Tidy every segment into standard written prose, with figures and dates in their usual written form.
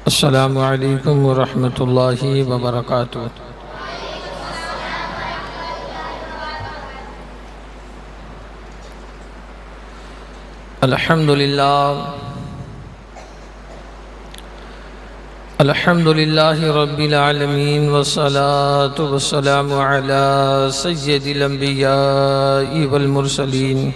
السلام علیکم ورحمۃ اللہ وبرکاتہ۔ الحمد للہ رب العالمین والصلاة والسلام علی سید الانبیاء والمرسلین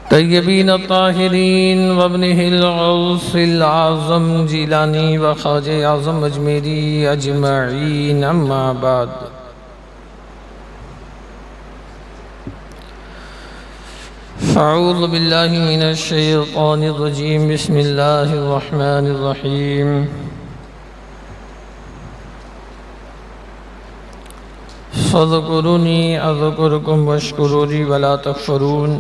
طیبین الطاہرین وابنہ الغوث العظم جیلانی وخواجہ اعظم اجمیری اجمعین، اما بعد۔ اعوذ باللہ من الشیطان الرجیم، بسم اللہ الرحمن الرحیم۔ فاذکرونی اذکرکم واشکروا لی ولا تکفرون۔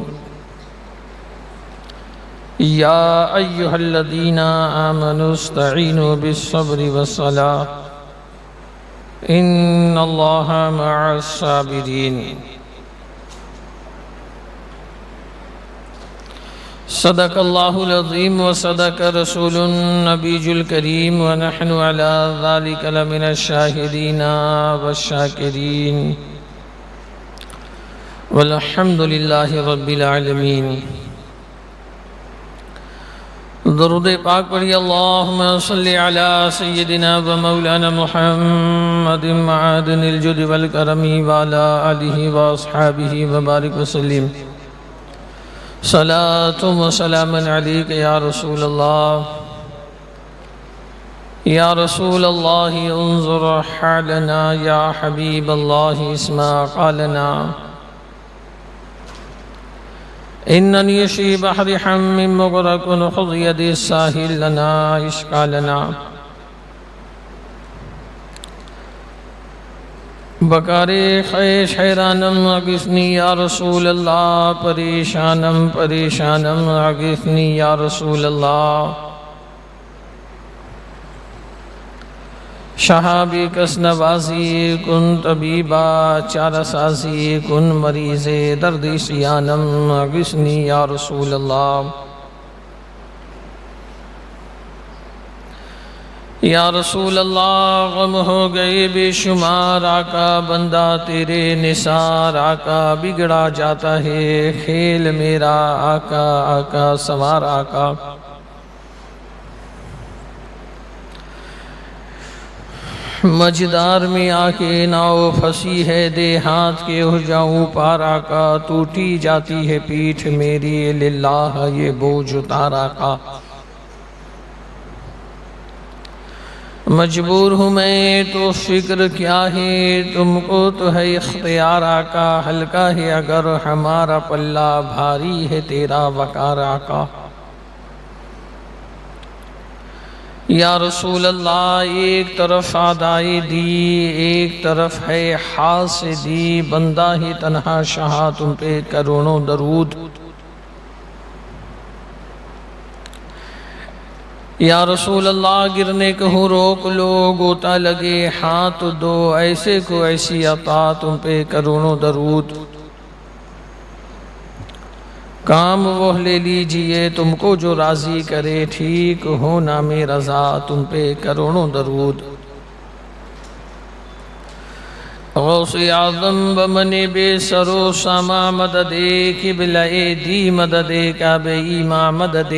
یا ایہا الذین آمنوا استعینوا بالصبر والصلاۃ ان اللہ مع الصابرین۔ صدق اللہ العظیم وصدق رسول النبی الکریم ونحن علی ذلک لمن الشاہدین والشاکرین والحمد للہ رب العالمین۔ درود پاک پڑھی، اللہم صلی علی سیدنا و مولانا محمد معدن الجود والکرم وعلی آلہ واصحابہ وبارک وسلم۔ صلاۃ و سلام علیک یا رسول اللہ، یا رسول اللہ انظر حالنا، یا حبیب اللہ اسمع قالنا، اننی فی بحر حم مغرق خذ یدی الساحل لنا اشکالنا۔ بکار خیش حیرانم اغثنی یا رسول اللہ، پریشانم پریشانم اغثنی یا رسول اللہ۔ شہابی کس نوازی کن طبیبا، چارہ سازی کن مریض درد سیانم اغثنی یا رسول اللہ۔ یا رسول اللہ غم ہو گئے بے شمار، آقا بندہ تیرے نثار، آقا بگڑا جاتا ہے کھیل میرا، آقا آقا سوار آقا۔ مجدار میں آ کے ناؤ پھنسی ہے، دے ہاتھ کے ہو جاؤں پار، آقا ٹوٹی جاتی ہے پیٹھ میری، للہ یہ بوجھ اتار آقا۔ مجبور ہوں میں تو فکر کیا ہے، تم کو تو ہے اختیار آقا، ہلکا ہے اگر ہمارا پلہ، بھاری ہے تیرا وقار آقا۔ یا رسول اللہ ایک طرف عدائے دی، ایک طرف ہے حاسدی، بندہ ہی تنہا شاہ تم پہ کروڑوں درود۔ یا رسول اللہ گرنے کہوں روک لو، گوتا لگے ہاتھ دو، ایسے کو ایسی عطا تم پہ کروڑوں درود۔ کام وہ لے لیجئے تم کو جو راضی کرے، ٹھیک ہو نام رضا تم پہ کروڑوں درود۔ غوث اعظم بمن بے سر و ساما مدد قبلہ دی، مدد کعبہ ایماں مدد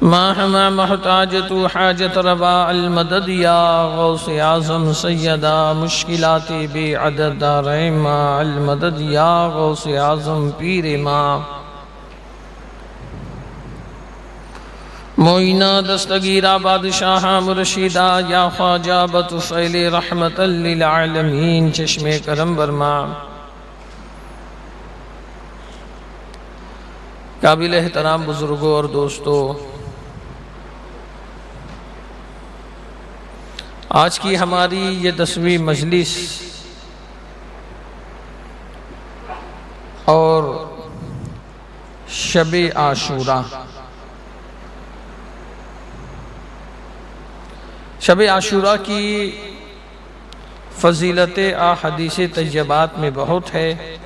ما ہما محتاج تو حاجت روا المدد، یا غوث اعظم سیدہ مشکلات بے عدد دارین ما المدد، یا غوث اعظم پیر ماں معینہ دستگیرہ بادشاہ مرشدہ، یا خواجہ بطفیل رحمت للعالمین چشم کرم برما۔ قابل احترام بزرگوں اور دوستو، آج کی ہماری یہ 10ویں مجلس شب عاشورہ۔ شب عاشورہ کی فضیلت احادیث طیبات میں بہت ہے،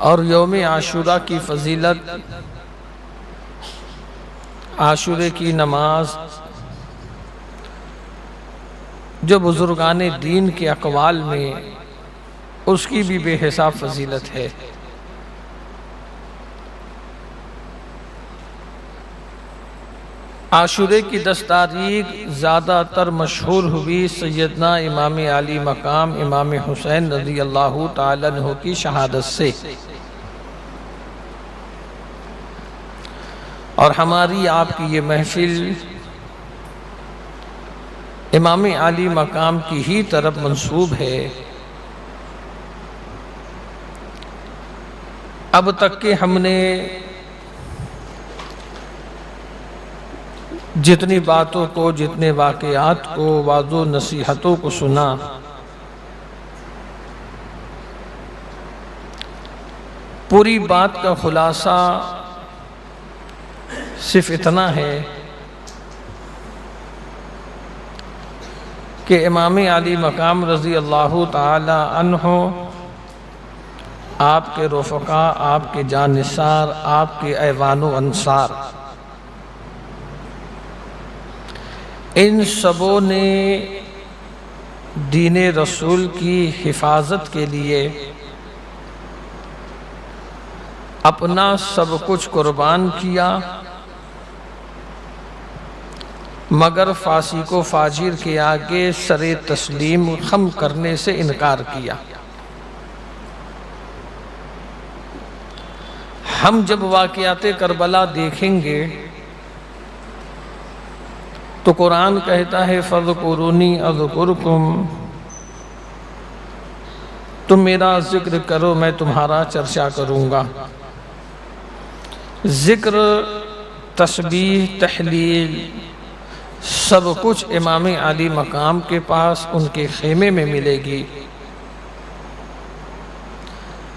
اور یوم عاشورہ کی فضیلت، عاشورے کی نماز، جو بزرگان دین کے اقوال میں اس کی بھی بے حساب فضیلت ہے۔ عاشورے کی 10 تاریخ زیادہ تر مشہور ہوئی سیدنا امام علی مقام امام حسین رضی اللہ تعالیٰ عنہ کی شہادت سے، اور ہماری آپ کی یہ محفل امام علی مقام کی ہی طرف منسوب ہے۔ اب تک کہ ہم نے جتنی باتوں کو، جتنے واقعات کو، وعظ و نصیحتوں کو سنا، پوری بات کا خلاصہ صرف اتنا ہے کہ امام علی مقام رضی اللہ تعالی عنہ آپ کے رفقا، آپ کے جانثار، آپ کے ایوان و انصار، ان سبوں نے دین رسول کی حفاظت کے لیے اپنا سب کچھ قربان کیا، مگر فاسق و فاجر کے آگے سر تسلیم خم کرنے سے انکار کیا۔ ہم جب واقعات کربلا دیکھیں گے تو قرآن کہتا ہے فَاذْكُرُونِي أَذْكُرْكُمْ، تم میرا ذکر کرو میں تمہارا چرچا کروں گا۔ ذکر، تسبیح، تحلیل، سب کچھ امام علی مقام کے پاس ان کے خیمے میں ملے گی۔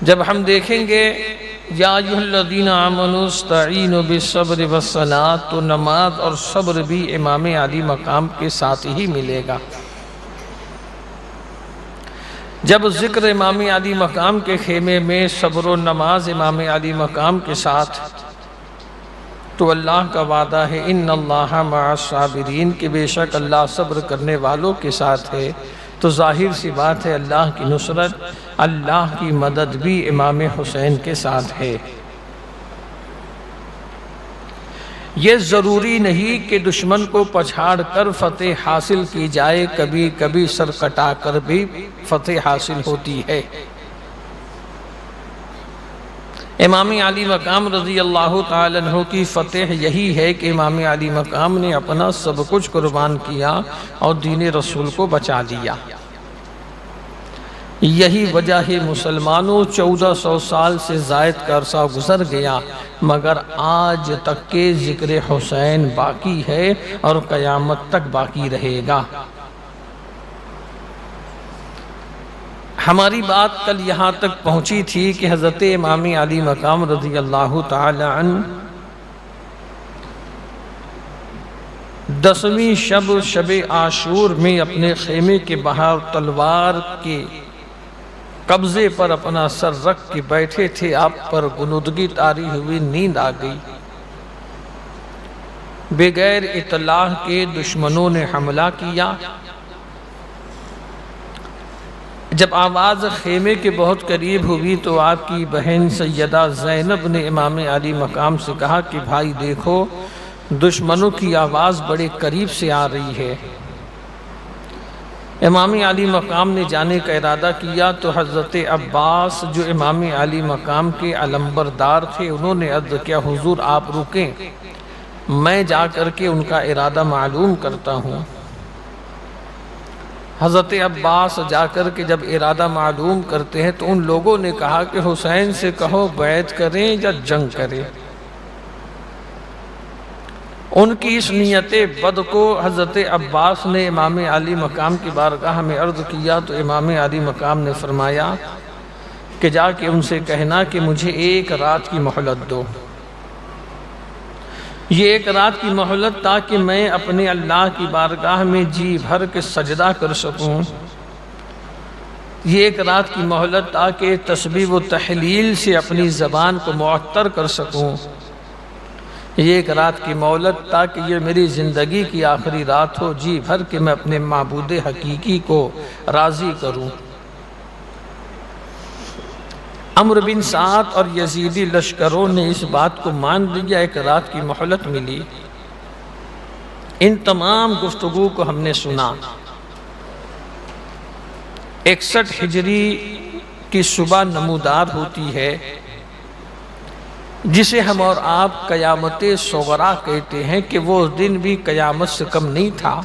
جب ہم دیکھیں گے یا ایھا الذین آمنوا استعینوا بالصبر والصلاۃ، تو نماز اور صبر بھی امام علی مقام کے ساتھ ہی ملے گا۔ جب ذکر امام علی مقام کے خیمے میں، صبر و نماز امام علی مقام کے ساتھ، تو اللہ کا وعدہ ہے ان اللہ مع الصابرین، کہ بے شک اللہ صبر کرنے والوں کے ساتھ ہے۔ تو ظاہر سی بات ہے اللہ کی نصرت، اللہ کی مدد بھی امام حسین کے ساتھ ہے۔ یہ ضروری نہیں کہ دشمن کو پچھاڑ کر فتح حاصل کی جائے، کبھی کبھی سر کٹا کر بھی فتح حاصل ہوتی ہے۔ امام علی مقام رضی اللہ تعالیٰ عنہ کی فتح یہی ہے کہ امام علی مقام نے اپنا سب کچھ قربان کیا اور دین رسول کو بچا لیا۔ یہی وجہ ہے مسلمانوں 1400 سال سے زائد کا عرصہ گزر گیا، مگر آج تک کے ذکر حسین باقی ہے اور قیامت تک باقی رہے گا۔ ہماری بات کل یہاں تک پہنچی تھی کہ حضرت امام علی مقام رضی اللہ تعالی عنہ 10ویں شب عاشور میں اپنے خیمے کے باہر تلوار کے قبضے پر اپنا سر رکھ کے بیٹھے تھے۔ آپ پر غنودگی طاری ہوئی، نیند آ گئی۔ بغیر اطلاع کے دشمنوں نے حملہ کیا۔ جب آواز خیمے کے بہت قریب ہوئی تو آپ کی بہن سیدہ زینب نے امام علی مقام سے کہا کہ بھائی دیکھو، دشمنوں کی آواز بڑے قریب سے آ رہی ہے۔ امام علی مقام نے جانے کا ارادہ کیا تو حضرت عباس جو امام علی مقام کے علمبردار تھے، انہوں نے عرض کیا حضور آپ رکیں، میں جا کر کے ان کا ارادہ معلوم کرتا ہوں۔ حضرت عباس جا کر کے جب ارادہ معلوم کرتے ہیں تو ان لوگوں نے کہا کہ حسین سے کہو بیعت کریں یا جنگ کریں۔ ان کی اس نیت بد کو حضرت عباس نے امام علی مقام کی بارگاہ میں عرض کیا تو امام علی مقام نے فرمایا کہ جا کے ان سے کہنا کہ مجھے ایک رات کی مہلت دو، یہ ایک رات کی مہلت تاکہ میں اپنے اللہ کی بارگاہ میں جی بھر کے سجدہ کر سکوں، یہ ایک رات کی مہلت تاکہ تسبیح و تحلیل سے اپنی زبان کو معطر کر سکوں، یہ ایک رات کی مہلت تاکہ یہ میری زندگی کی آخری رات ہو، جی بھر کے میں اپنے معبود حقیقی کو راضی کروں۔ عمرو بن سعد اور یزیدی لشکروں نے اس بات کو مان لیا، ایک رات کی مہلت ملی۔ ان تمام گفتگو کو ہم نے سنا۔ 61 ہجری کی صبح نمودار ہوتی ہے، جسے ہم اور آپ قیامت صغریٰ کہتے ہیں، کہ وہ دن بھی قیامت سے کم نہیں تھا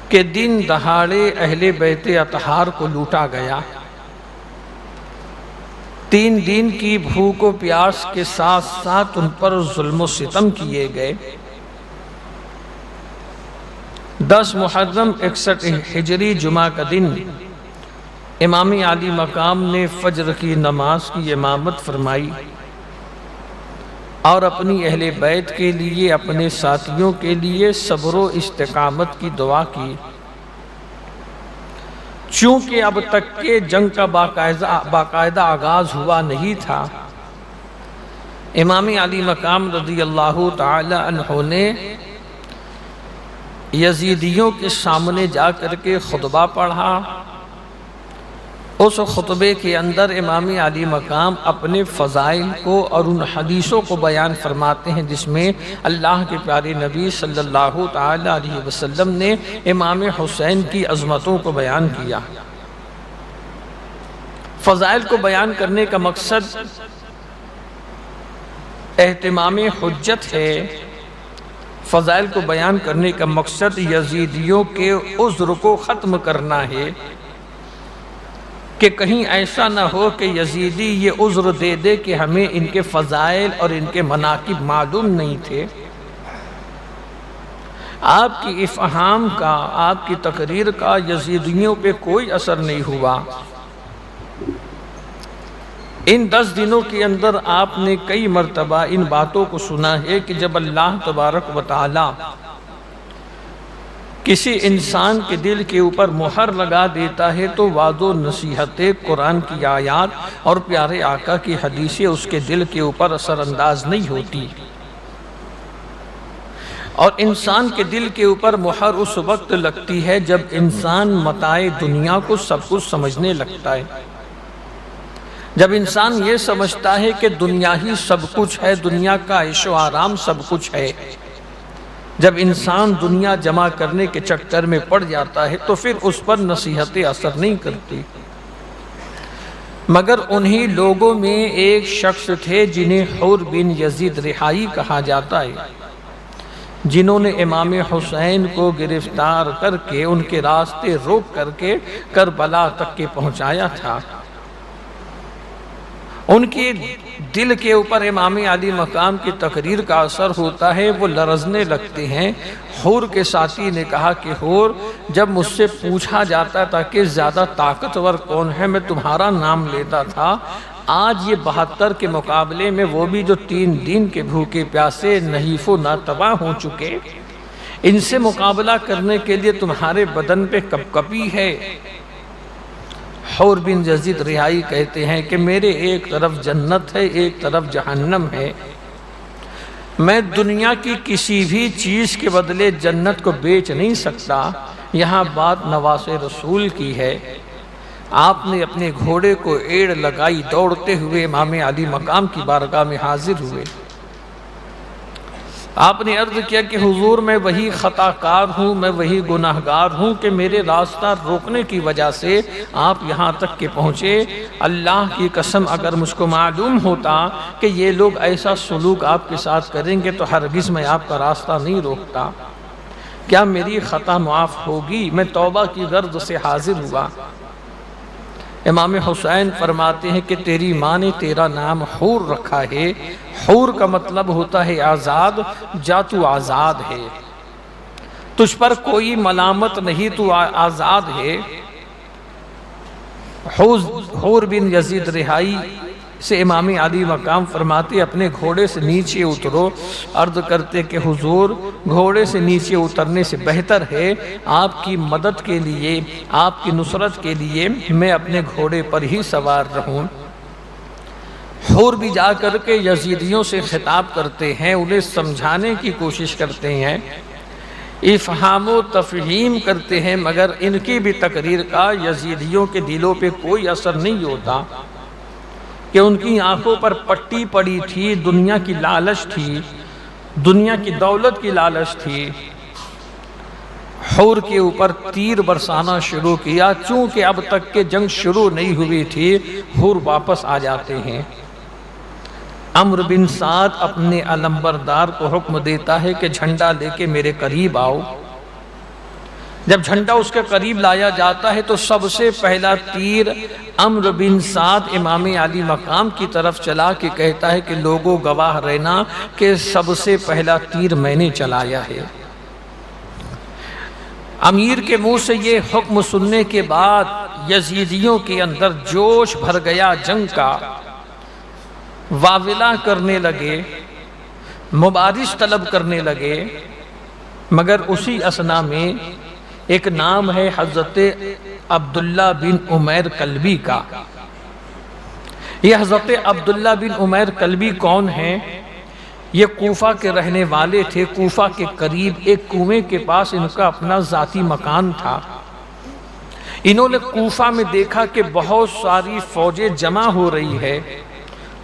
کہ دن دہاڑے اہل بیت اطہار کو لوٹا گیا، 3 دن کی بھوک و پیاس کے ساتھ ساتھ ان پر ظلم و ستم کیے گئے۔ 10 محرم 61 ہجری جمعہ کا دن امام عالی مقام نے فجر کی نماز کی امامت فرمائی اور اپنی اہل بیت کے لیے، اپنے ساتھیوں کے لیے صبر و استقامت کی دعا کی۔ چونکہ اب تک کے جنگ کا باقاعدہ آغاز ہوا نہیں تھا، امام علی مقام رضی اللہ تعالی عنہ نے یزیدیوں کے سامنے جا کر کے خطبہ پڑھا۔ اس خطبے کے اندر امام علی مقام اپنے فضائل کو اور ان حدیثوں کو بیان فرماتے ہیں جس میں اللہ کے پیارے نبی صلی اللہ تعالی علیہ وسلم نے امام حسین کی عظمتوں کو بیان کیا۔ فضائل کو بیان کرنے کا مقصد اہتمام حجت ہے، فضائل کو بیان کرنے کا مقصد یزیدیوں کے عذر کو ختم کرنا ہے، کہ کہیں ایسا نہ ہو کہ یزیدی یہ عذر دے دے کہ ہمیں ان کے فضائل اور ان کے مناقب معلوم نہیں تھے۔ آپ کی افہام کا، آپ کی تقریر کا یزیدیوں پہ کوئی اثر نہیں ہوا۔ ان 10 دنوں کے اندر آپ نے کئی مرتبہ ان باتوں کو سنا ہے کہ جب اللہ تبارک و تعالی کسی انسان کے دل کے اوپر مہر لگا دیتا ہے تو وعد و نصیحت قرآن کی آیات اور پیارے آقا کی حدیثیں اس کے دل کے اوپر اثر انداز نہیں ہوتی، اور انسان کے دل کے اوپر مہر اس وقت لگتی ہے جب انسان متاع دنیا کو سب کچھ سمجھنے لگتا ہے، جب انسان یہ سمجھتا ہے کہ دنیا ہی سب کچھ ہے، دنیا کا عیش و آرام سب کچھ ہے، جب انسان دنیا جمع کرنے کے چکر میں پڑ جاتا ہے تو پھر اس پر نصیحتیں اثر نہیں کرتی۔ مگر انہی لوگوں میں ایک شخص تھے جنہیں حور بن یزید رہائی کہا جاتا ہے، جنہوں نے امام حسین کو گرفتار کر کے ان کے راستے روک کر کے کربلا تک کے پہنچایا تھا۔ ان کے دل کے اوپر امام علی مقام کی تقریر کا اثر ہوتا ہے، وہ لرزنے لگتے ہیں۔ حور کے ساتھی نے کہا کہ حور، جب مجھ سے پوچھا جاتا تھا کہ زیادہ طاقتور کون ہے میں تمہارا نام لیتا تھا، آج یہ 72 کے مقابلے میں وہ بھی جو 3 دن کے بھوکے پیاسے نحیف و ناتواں ہو چکے، ان سے مقابلہ کرنے کے لیے تمہارے بدن پہ کپکپی ہے۔ حور بن یزید رہائی کہتے ہیں کہ میرے ایک طرف جنت ہے، ایک طرف جہنم ہے، میں دنیا کی کسی بھی چیز کے بدلے جنت کو بیچ نہیں سکتا۔ یہاں بات نواز رسول کی ہے۔ آپ نے اپنے گھوڑے کو ایڑ لگائی، دوڑتے ہوئے امام علی مقام کی بارگاہ میں حاضر ہوئے۔ آپ نے عرض کیا کہ حضور، میں وہی خطا کار ہوں، میں وہی گناہگار ہوں کہ میرے راستہ روکنے کی وجہ سے آپ یہاں تک کے پہنچے۔ اللہ کی قسم اگر مجھ کو معلوم ہوتا کہ یہ لوگ ایسا سلوک آپ کے ساتھ کریں گے تو ہرگز میں آپ کا راستہ نہیں روکتا۔ کیا میری خطا معاف ہوگی؟ میں توبہ کی غرض سے حاضر ہوا۔ امام حسین فرماتے ہیں کہ تیری ماں نے تیرا نام حور رکھا ہے، حور کا مطلب ہوتا ہے آزاد، جا تو آزاد ہے، تجھ پر کوئی ملامت نہیں، تو آزاد ہے۔ حور بن یزید رہائی سے امام علی مقام فرماتے اپنے گھوڑے سے نیچے اترو، عرض کرتے کہ حضور گھوڑے سے نیچے اترنے سے بہتر ہے آپ کی مدد کے لیے، آپ کی نصرت کے لیے میں اپنے گھوڑے پر ہی سوار رہوں۔ حور بھی جا کر کے یزیدیوں سے خطاب کرتے ہیں، انہیں سمجھانے کی کوشش کرتے ہیں، افہام و تفہیم کرتے ہیں، مگر ان کی بھی تقریر کا یزیدیوں کے دلوں پہ کوئی اثر نہیں ہوتا کہ ان کی آنکھوں پر پٹی پڑی تھی، دنیا کی لالچ تھی، دنیا کی دولت کی لالچ تھی۔ حور کے اوپر تیر برسانا شروع کیا، چونکہ اب تک کہ جنگ شروع نہیں ہوئی تھی، حور واپس آ جاتے ہیں۔ عمرو بن سعد اپنے علمبردار کو حکم دیتا ہے کہ جھنڈا لے کے میرے قریب آؤ۔ جب جھنڈا اس کے قریب لایا جاتا ہے تو سب سے پہلا تیر عمرو بن سعد امام علی مقام کی طرف چلا کے کہتا ہے کہ لوگوں گواہ رہنا کہ سب سے پہلا تیر میں نے چلایا ہے۔ امیر کے منہ سے یہ حکم سننے کے بعد یزیدیوں کے اندر جوش بھر گیا، جنگ کا واویلا کرنے لگے، مبارز طلب کرنے لگے، مگر اسی اثنا میں ایک نام ہے حضرت عبداللہ بن عمیر کلبی کا۔ یہ حضرت عبداللہ بن عمیر کلبی کون ہیں؟ یہ کوفہ کے رہنے والے تھے، کوفہ کے قریب ایک کنویں کے پاس ان کا اپنا ذاتی مکان تھا۔ انہوں نے کوفہ میں دیکھا کہ بہت ساری فوجیں جمع ہو رہی ہے،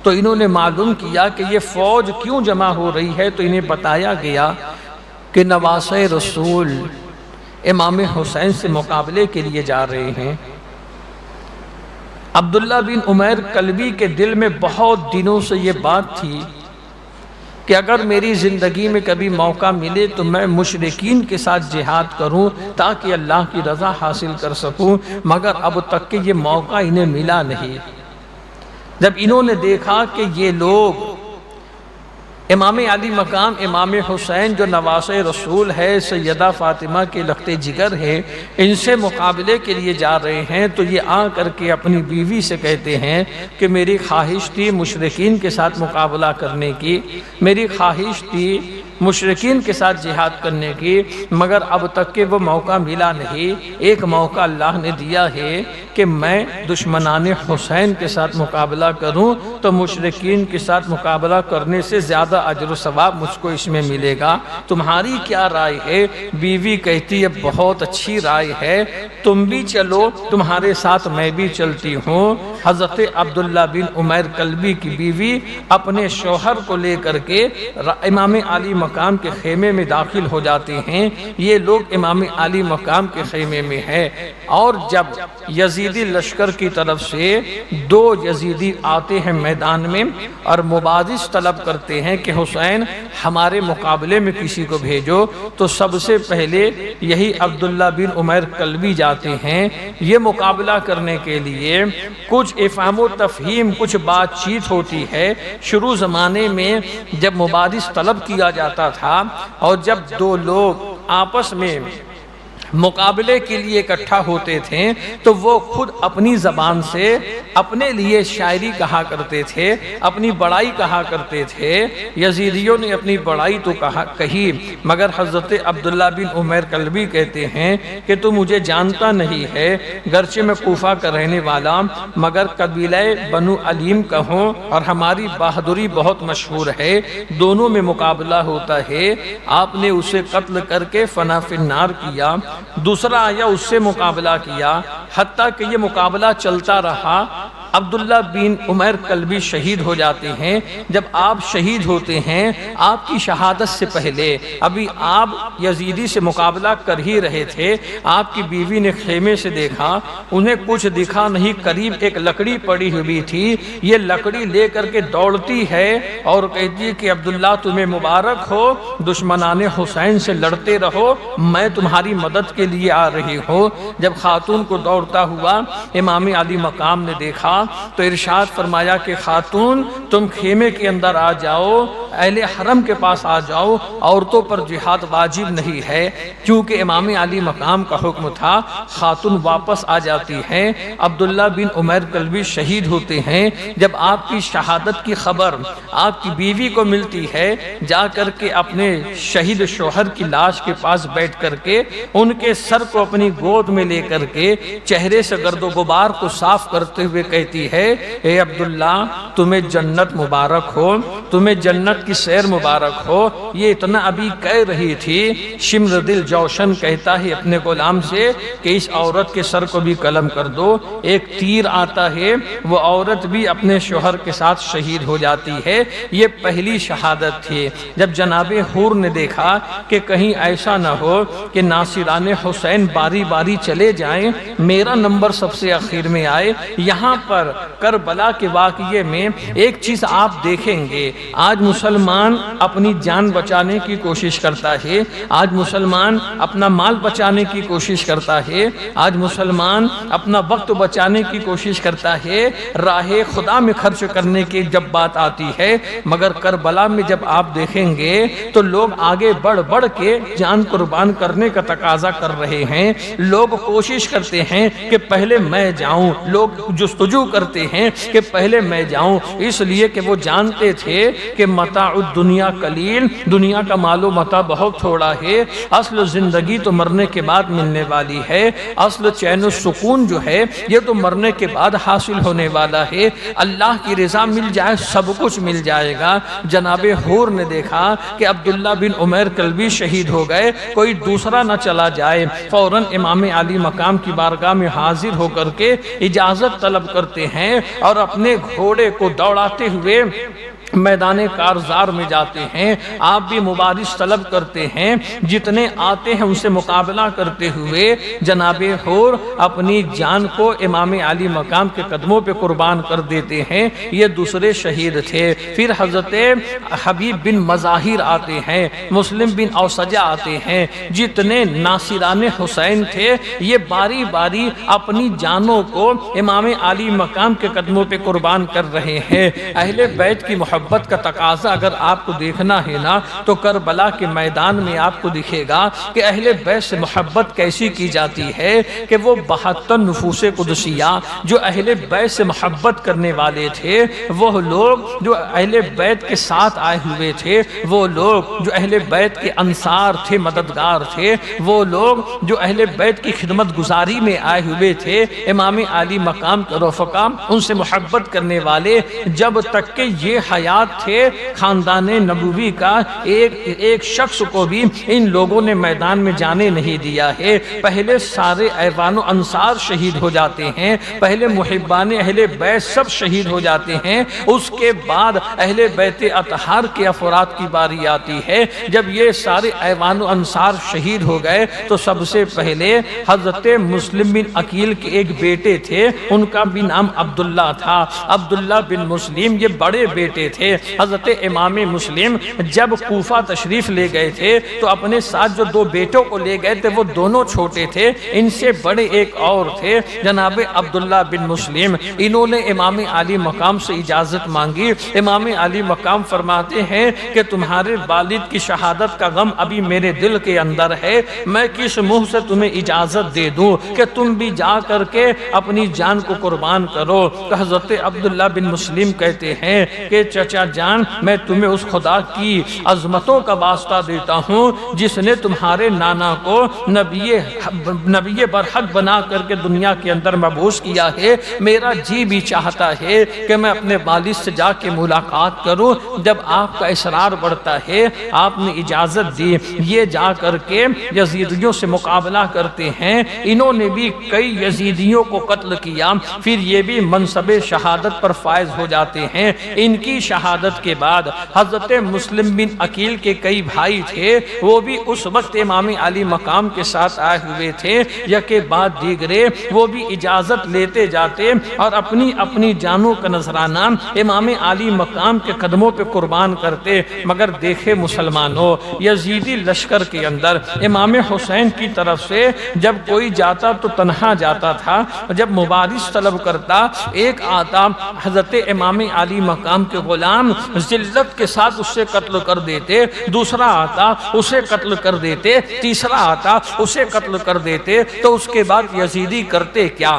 تو انہوں نے معلوم کیا کہ یہ فوج کیوں جمع ہو رہی ہے، تو انہیں بتایا گیا کہ نواسۂ رسول امام حسین سے مقابلے کے لیے جا رہے ہیں۔ عبداللہ بن عمیر کلبی کے دل میں بہت دنوں سے یہ بات تھی کہ اگر میری زندگی میں کبھی موقع ملے تو میں مشرکین کے ساتھ جہاد کروں تاکہ اللہ کی رضا حاصل کر سکوں، مگر اب تک کہ یہ موقع انہیں ملا نہیں۔ جب انہوں نے دیکھا کہ یہ لوگ امام علی مقام امام حسین جو نواسۂ رسول ہے، سیدہ فاطمہ کے لخت جگر ہے، ان سے مقابلے کے لیے جا رہے ہیں، تو یہ آ کر کے اپنی بیوی سے کہتے ہیں کہ میری خواہش تھی مشرکین کے ساتھ مقابلہ کرنے کی، میری خواہش تھی مشرکین کے ساتھ جہاد کرنے کی، مگر اب تک کہ وہ موقع ملا نہیں۔ ایک موقع اللہ نے دیا ہے کہ میں دشمنان حسین کے ساتھ مقابلہ کروں تو مشرکین کے ساتھ مقابلہ کرنے سے زیادہ اجر و ثواب مجھ کو اس میں ملے گا، تمہاری کیا رائے ہے؟ بیوی کہتی ہے بہت اچھی رائے ہے، تم بھی چلو، تمہارے ساتھ میں بھی چلتی ہوں۔ حضرت عبداللہ بن عمیر کلبی کی بیوی اپنے شوہر کو لے کر کے امام علی مقام کے خیمے میں داخل ہو جاتے ہیں۔ یہ لوگ امام علی مقام کے خیمے میں ہے، اور جب یزیدی لشکر کی طرف سے 2 یزیدی آتے ہیں میدان میں اور مبارز طلب کرتے ہیں کہ حسین ہمارے مقابلے میں کسی کو بھیجو، تو سب سے پہلے یہی عبداللہ بن عمیر کلبی جاتے ہیں یہ مقابلہ کرنے کے لیے۔ کچھ افہام و تفہیم، کچھ بات چیت ہوتی ہے۔ شروع زمانے میں جب مبارز طلب کیا جاتا تھا اور جب 2 لوگ آپس میں مقابلے کے لیے اکٹھا ہوتے تھے تو وہ خود اپنی زبان سے اپنے لیے شاعری کہا کرتے تھے، اپنی بڑائی کہا کرتے تھے۔ یزیدیوں نے اپنی بڑائی تو کہی، مگر حضرت عبداللہ بن عمیر کلبی کہتے ہیں کہ تو مجھے جانتا نہیں ہے، گرچہ میں کوفہ کا رہنے والا مگر قبیلہ بنو علیم کا ہوں اور ہماری بہادری بہت مشہور ہے، دونوں میں مقابلہ ہوتا ہے۔ آپ نے اسے قتل کر کے فنا فی النار کیا، دوسرا آیا اس سے مقابلہ کیا، حتیٰ کہ یہ مقابلہ چلتا رہا۔ عبداللہ بن عمیر کلبی شہید ہو جاتے ہیں۔ جب آپ شہید ہوتے ہیں، آپ کی شہادت سے پہلے ابھی آپ یزیدی سے مقابلہ کر ہی رہے تھے، آپ کی بیوی نے خیمے سے دیکھا، انہیں کچھ دکھا نہیں، قریب ایک لکڑی پڑی ہوئی تھی، یہ لکڑی لے کر کے دوڑتی ہے اور کہتی ہے کہ عبداللہ تمہیں مبارک ہو، دشمنان حسین سے لڑتے رہو، میں تمہاری مدد کے لیے آ رہی ہوں۔ جب خاتون کو دوڑتا ہوا امام علی مقام نے دیکھا تو ارشاد فرمایا کہ خاتون تم خیمے کے اندر آ جاؤ، اہل حرم کے پاس آ جاؤ، عورتوں پر جہاد واجب نہیں ہے، کیونکہ امام علی مقام کا حکم تھا خاتون واپس آ جاتی ہیں۔ عبداللہ بن عمیر کلبی شہید ہوتے ہیں، جب آپ کی شہادت کی خبر آپ کی بیوی کو ملتی ہے، جا کر کے اپنے شہید شوہر کی لاش کے پاس بیٹھ کر کے ان کے سر کو اپنی گود میں لے کر کے چہرے سے گرد و غبار کو صاف کرتے ہوئے کہتی ہے، اے عبداللہ تمہیں جنت مبارک ہو، تمہیں جنت کی سیر مبارک ہو۔ یہ اتنا ابھی کہہ رہی تھی، شمر دل جوشن کہتا ہے اپنے غلام سے کہ اس عورت کے سر کو بھی قلم کر دو۔ ایک تیر آتا ہے، وہ عورت بھی اپنے شوہر کے ساتھ شہید ہو جاتی ہے۔ یہ پہلی شہادت تھی۔ جب جناب حور نے دیکھا کہ کہیں ایسا نہ ہو کہ ناصران حسین باری باری چلے جائیں، میرا نمبر سب سے آخر میں آئے، یہاں پر کربلا کے واقعے میں ایک چیز آپ دیکھیں گے، آج مسلمان اپنی جان بچانے کی کوشش کرتا ہے، آج مسلمان اپنا مال بچانے کی کوشش کرتا ہے، آج مسلمان اپنا وقت بچانے کی کوشش کرتا ہے، راہ خدا میں خرچ کرنے کی جب بات آتی ہے، مگر کربلا میں جب آپ دیکھیں گے تو لوگ آگے بڑھ بڑھ کے جان قربان کرنے کا تقاضا کر رہے ہیں۔ لوگ کوشش کرتے ہیں کہ پہلے میں جاؤں، لوگ جستجو کرتے ہیں کہ پہلے میں جاؤں، اس لیے کہ وہ جانتے تھے کہ متاع الدنیا قلیل، دنیا کا مال و متاع بہت تھوڑا ہے، اصل زندگی تو مرنے کے بعد ملنے والی ہے، اصل چین و سکون جو ہے یہ تو مرنے کے بعد حاصل ہونے والا ہے، اللہ کی رضا مل جائے سب کچھ مل جائے گا۔ جناب حور نے دیکھا کہ عبداللہ بن عمیر کلبی شہید ہو گئے، کوئی دوسرا نہ چلا جائے، فوراً امام علی مقام کی بارگاہ میں حاضر ہو کر کے اجازت طلب کرتے ہیں اور اپنے گھوڑے کو دوڑاتے ہوئے میدان کارزار میں جاتے ہیں۔ آپ بھی مبارز طلب کرتے ہیں، جتنے آتے ہیں ان سے مقابلہ کرتے ہوئے جناب حور اپنی جان کو امام علی مقام کے قدموں پہ قربان کر دیتے ہیں۔ یہ دوسرے شہید تھے۔ پھر حضرت حبیب بن مظاہر آتے ہیں، مسلم بن اوسجہ آتے ہیں، جتنے ناصران حسین تھے یہ باری باری اپنی جانوں کو امام علی مقام کے قدموں پہ قربان کر رہے ہیں۔ اہل بیت کی محبت کا تقاضا اگر آپ کو دیکھنا ہے نا تو کربلا کے میدان میں آپ کو دکھے گا کہ اہل بیت سے محبت کیسی کی جاتی ہے کہ وہ 72 نفوس قدسیہ جو اہل بیت سے محبت کرنے والے تھے، وہ لوگ جو اہل بیت کے ساتھ آئے ہوئے تھے، وہ لوگ جو اہل بیت کے انصار تھے، مددگار تھے، وہ لوگ جو اہل بیت کی خدمت گزاری میں آئے ہوئے تھے، امام علی مقام کے رفقا، ان سے محبت کرنے والے، جب تک کہ یہ حیات تھے خاندان نبوی کا ایک شخص کو بھی ان لوگوں نے میدان میں جانے نہیں دیا ہے۔ پہلے سارے ایوان و انصار شہید ہو جاتے ہیں، پہلے محبان اہل بیت سب شہید ہو جاتے ہیں، اس کے بعد اہل بیت اطہار کے افراد کی باری آتی ہے۔ جب یہ سارے ایوان و انصار شہید ہو گئے تو سب سے پہلے حضرت مسلم بن عقیل کے ایک بیٹے تھے، ان کا بھی نام عبداللہ تھا، عبداللہ بن مسلم، یہ بڑے بیٹے تھے۔ حضرت امام مسلم جب کوفہ تشریف لے گئے تھے تو اپنے ساتھ جو دو بیٹوں کو لے گئے تھے وہ دونوں چھوٹے تھے، ان سے بڑے ایک اور تھے جناب عبداللہ بن مسلم۔ انہوں نے امام علی مقام سے اجازت مانگی۔ امام علی مقام فرماتے ہیں کہ تمہارے والد کی شہادت کا غم ابھی میرے دل کے اندر ہے، میں کس منہ سے تمہیں اجازت دے دوں کہ تم بھی جا کر کے اپنی جان کو قربان کرو؟ تو حضرت عبداللہ بن مسلم کہتے ہیں کہ چچا جان، میں تمہیں اس خدا کی عظمتوں کا واسطہ دیتا ہوں جس نے تمہارے نانا کو نبی برحق بنا کر کے دنیا کے اندر مبعوث کیا ہے، میرا جی بھی چاہتا ہے کہ میں اپنے والد سے جا کے ملاقات کروں۔ جب آپ کا اصرار بڑھتا ہے، آپ نے اجازت دی، یہ جا کر کے یزیدیوں سے مقابلہ کرتے ہیں۔ انہوں نے بھی کئی یزیدیوں کو قتل کیا، پھر یہ بھی منصب شہادت پر فائز ہو جاتے ہیں۔ ان کی شہادت کے بعد حضرت مسلم بن عقیل کے کئی بھائی تھے، وہ بھی اس وقت امام علی مقام کے ساتھ آئے ہوئے تھے، یکے بعد دیگرے وہ بھی اجازت لیتے جاتے اور اپنی اپنی جانوں کا نذرانہ امام علی مقام کے قدموں پہ قربان کرتے۔ مگر دیکھے مسلمانوں، یزیدی لشکر کے اندر امام حسین کی طرف سے جب کوئی جاتا تو تنہا جاتا تھا، جب مبارز طلب کرتا ایک آتا، حضرت امام علی مقام کے غلام غلام ذلت کے ساتھ اس سے قتل کر دیتے، دوسرا آتا اسے قتل کر دیتے، تیسرا آتا اسے قتل کر دیتے، تو اس کے بعد یزیدی کرتے کیا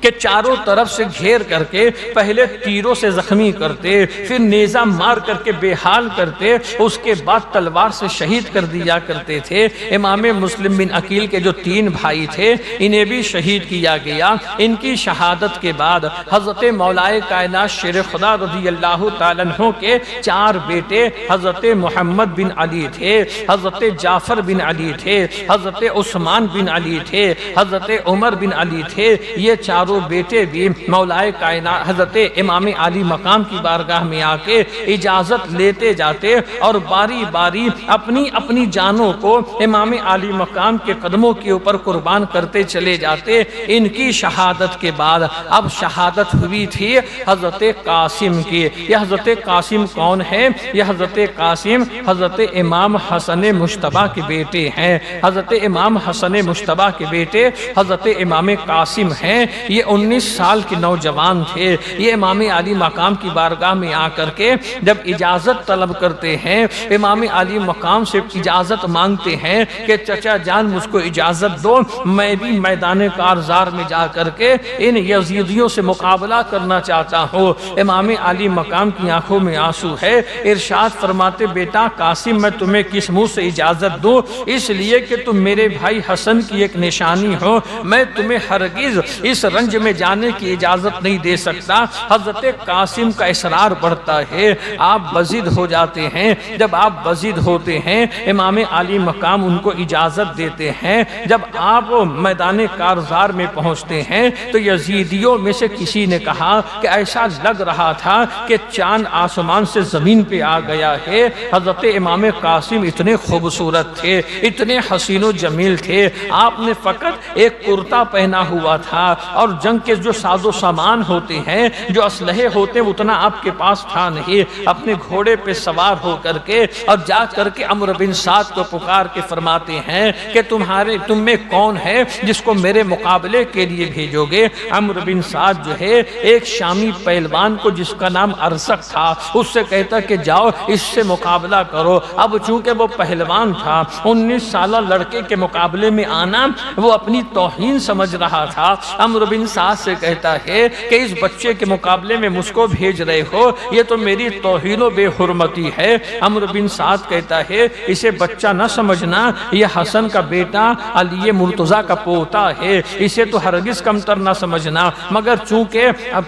کہ چاروں طرف سے گھیر کر کے پہلے تیروں سے زخمی کرتے، پھر نیزہ مار کر کے بے حال کرتے، اس کے بعد تلوار سے شہید کر دیا کرتے تھے۔ امام مسلم بن عقیل کے جو 3 بھائی تھے انہیں بھی شہید کیا گیا۔ ان کی شہادت کے بعد حضرت مولائے کائنات شیر خدا رضی اللہ تعالیٰ عنہ کے 4 بیٹے حضرت محمد بن علی تھے، حضرت جعفر بن علی تھے، حضرت عثمان بن علی تھے، حضرت عمر بن علی تھے۔ یہ چاروں بیٹے بھی مولائے کائنات حضرت امام علی مقام کی بارگاہ میں آ کے اجازت لیتے جاتے اور باری باری اپنی اپنی جانوں کو امام علی مقام کے قدموں کے اوپر قربان کرتے چلے جاتے۔ ان کی شہادت کے بعد اب شہادت ہوئی تھی حضرت قاسم کی۔ یہ حضرت قاسم کون ہے؟ یہ حضرت قاسم حضرت امام حسن مجتبیٰ کے بیٹے ہیں۔ حضرت امام حسن مجتبیٰ کے بیٹے حضرت امام قاسم ہیں۔ یہ 19 سال کے نوجوان تھے۔ یہ امام علی مقام کی بارگاہ میں آ کر کے جب اجازت طلب کرتے ہیں، امام علی مقام سے اجازت مانگتے ہیں کہ چچا جان مجھ کو اجازت دو، میں بھی میدان کارزار میں جا کر کے ان یزیدیوں سے مقابلہ کرنا چاہتا ہوں۔ امام علی مقام کی آنکھوں میں آنسو ہے، ارشاد فرماتے بیٹا قاسم میں تمہیں کس منہ سے اجازت دوں؟ اس لیے کہ تم میرے بھائی حسن کی ایک نشانی ہو، میں تمہیں ہرگز اس رنج میں جانے کی اجازت نہیں دے سکتا۔ حضرت قاسم کا اصرار بڑھتا ہے، آپ بضد ہو جاتے ہیں۔ جب آپ بضد ہوتے ہیں امام علی مقام ان کو اجازت دیتے ہیں۔ جب آپ میدان کارزار میں پہنچتے ہیں تو یزیدیوں میں سے کسی نے کہا کہ ایسا لگ رہا تھا کہ چاند آسمان سے زمین پہ آ گیا ہے۔ حضرت امام قاسم اتنے خوبصورت تھے، اتنے حسین و جمیل تھے، آپ نے فقط ایک کرتا پہنا ہوا تھا اور جنگ کے جو ساز و سامان ہوتے ہیں، جو اسلحے ہوتے ہیں، اتنا آپ کے پاس تھا نہیں۔ اپنے گھوڑے پہ سوار ہو کر کے اور جا کر کے عمرو بن سعد کو پکار کے فرماتے ہیں کہ تم میں کون ہے جس کو میرے مقابلے کے لیے بھیجو گے؟ عمرو بن سعد جو ہے ایک شامی پہلوان کو جس کا نام ارزق تھا اس سے کہتا کہ جاؤ اس سے مقابلہ کرو۔ اب چونکہ وہ پہلوان تھا، 19 سالہ لڑکے کے مقابلے میں آنا وہ اپنی توہین سمجھ رہا تھا۔ عمرو بن سعد سے کہتا ہے کہ اس بچے کے مقابلے میں مجھ کو بھیج رہے ہو، یہ تو میری توہین و بے حرمتی ہے۔ عمرو بن سعد کہتا ہے اسے بچہ نہ سمجھنا، یہ حسن کا بیٹا علی مرتضیٰ کا پوتا ہے، اسے تو ہرگز کمتر نہ سمجھنا۔ مگر چونکہ اب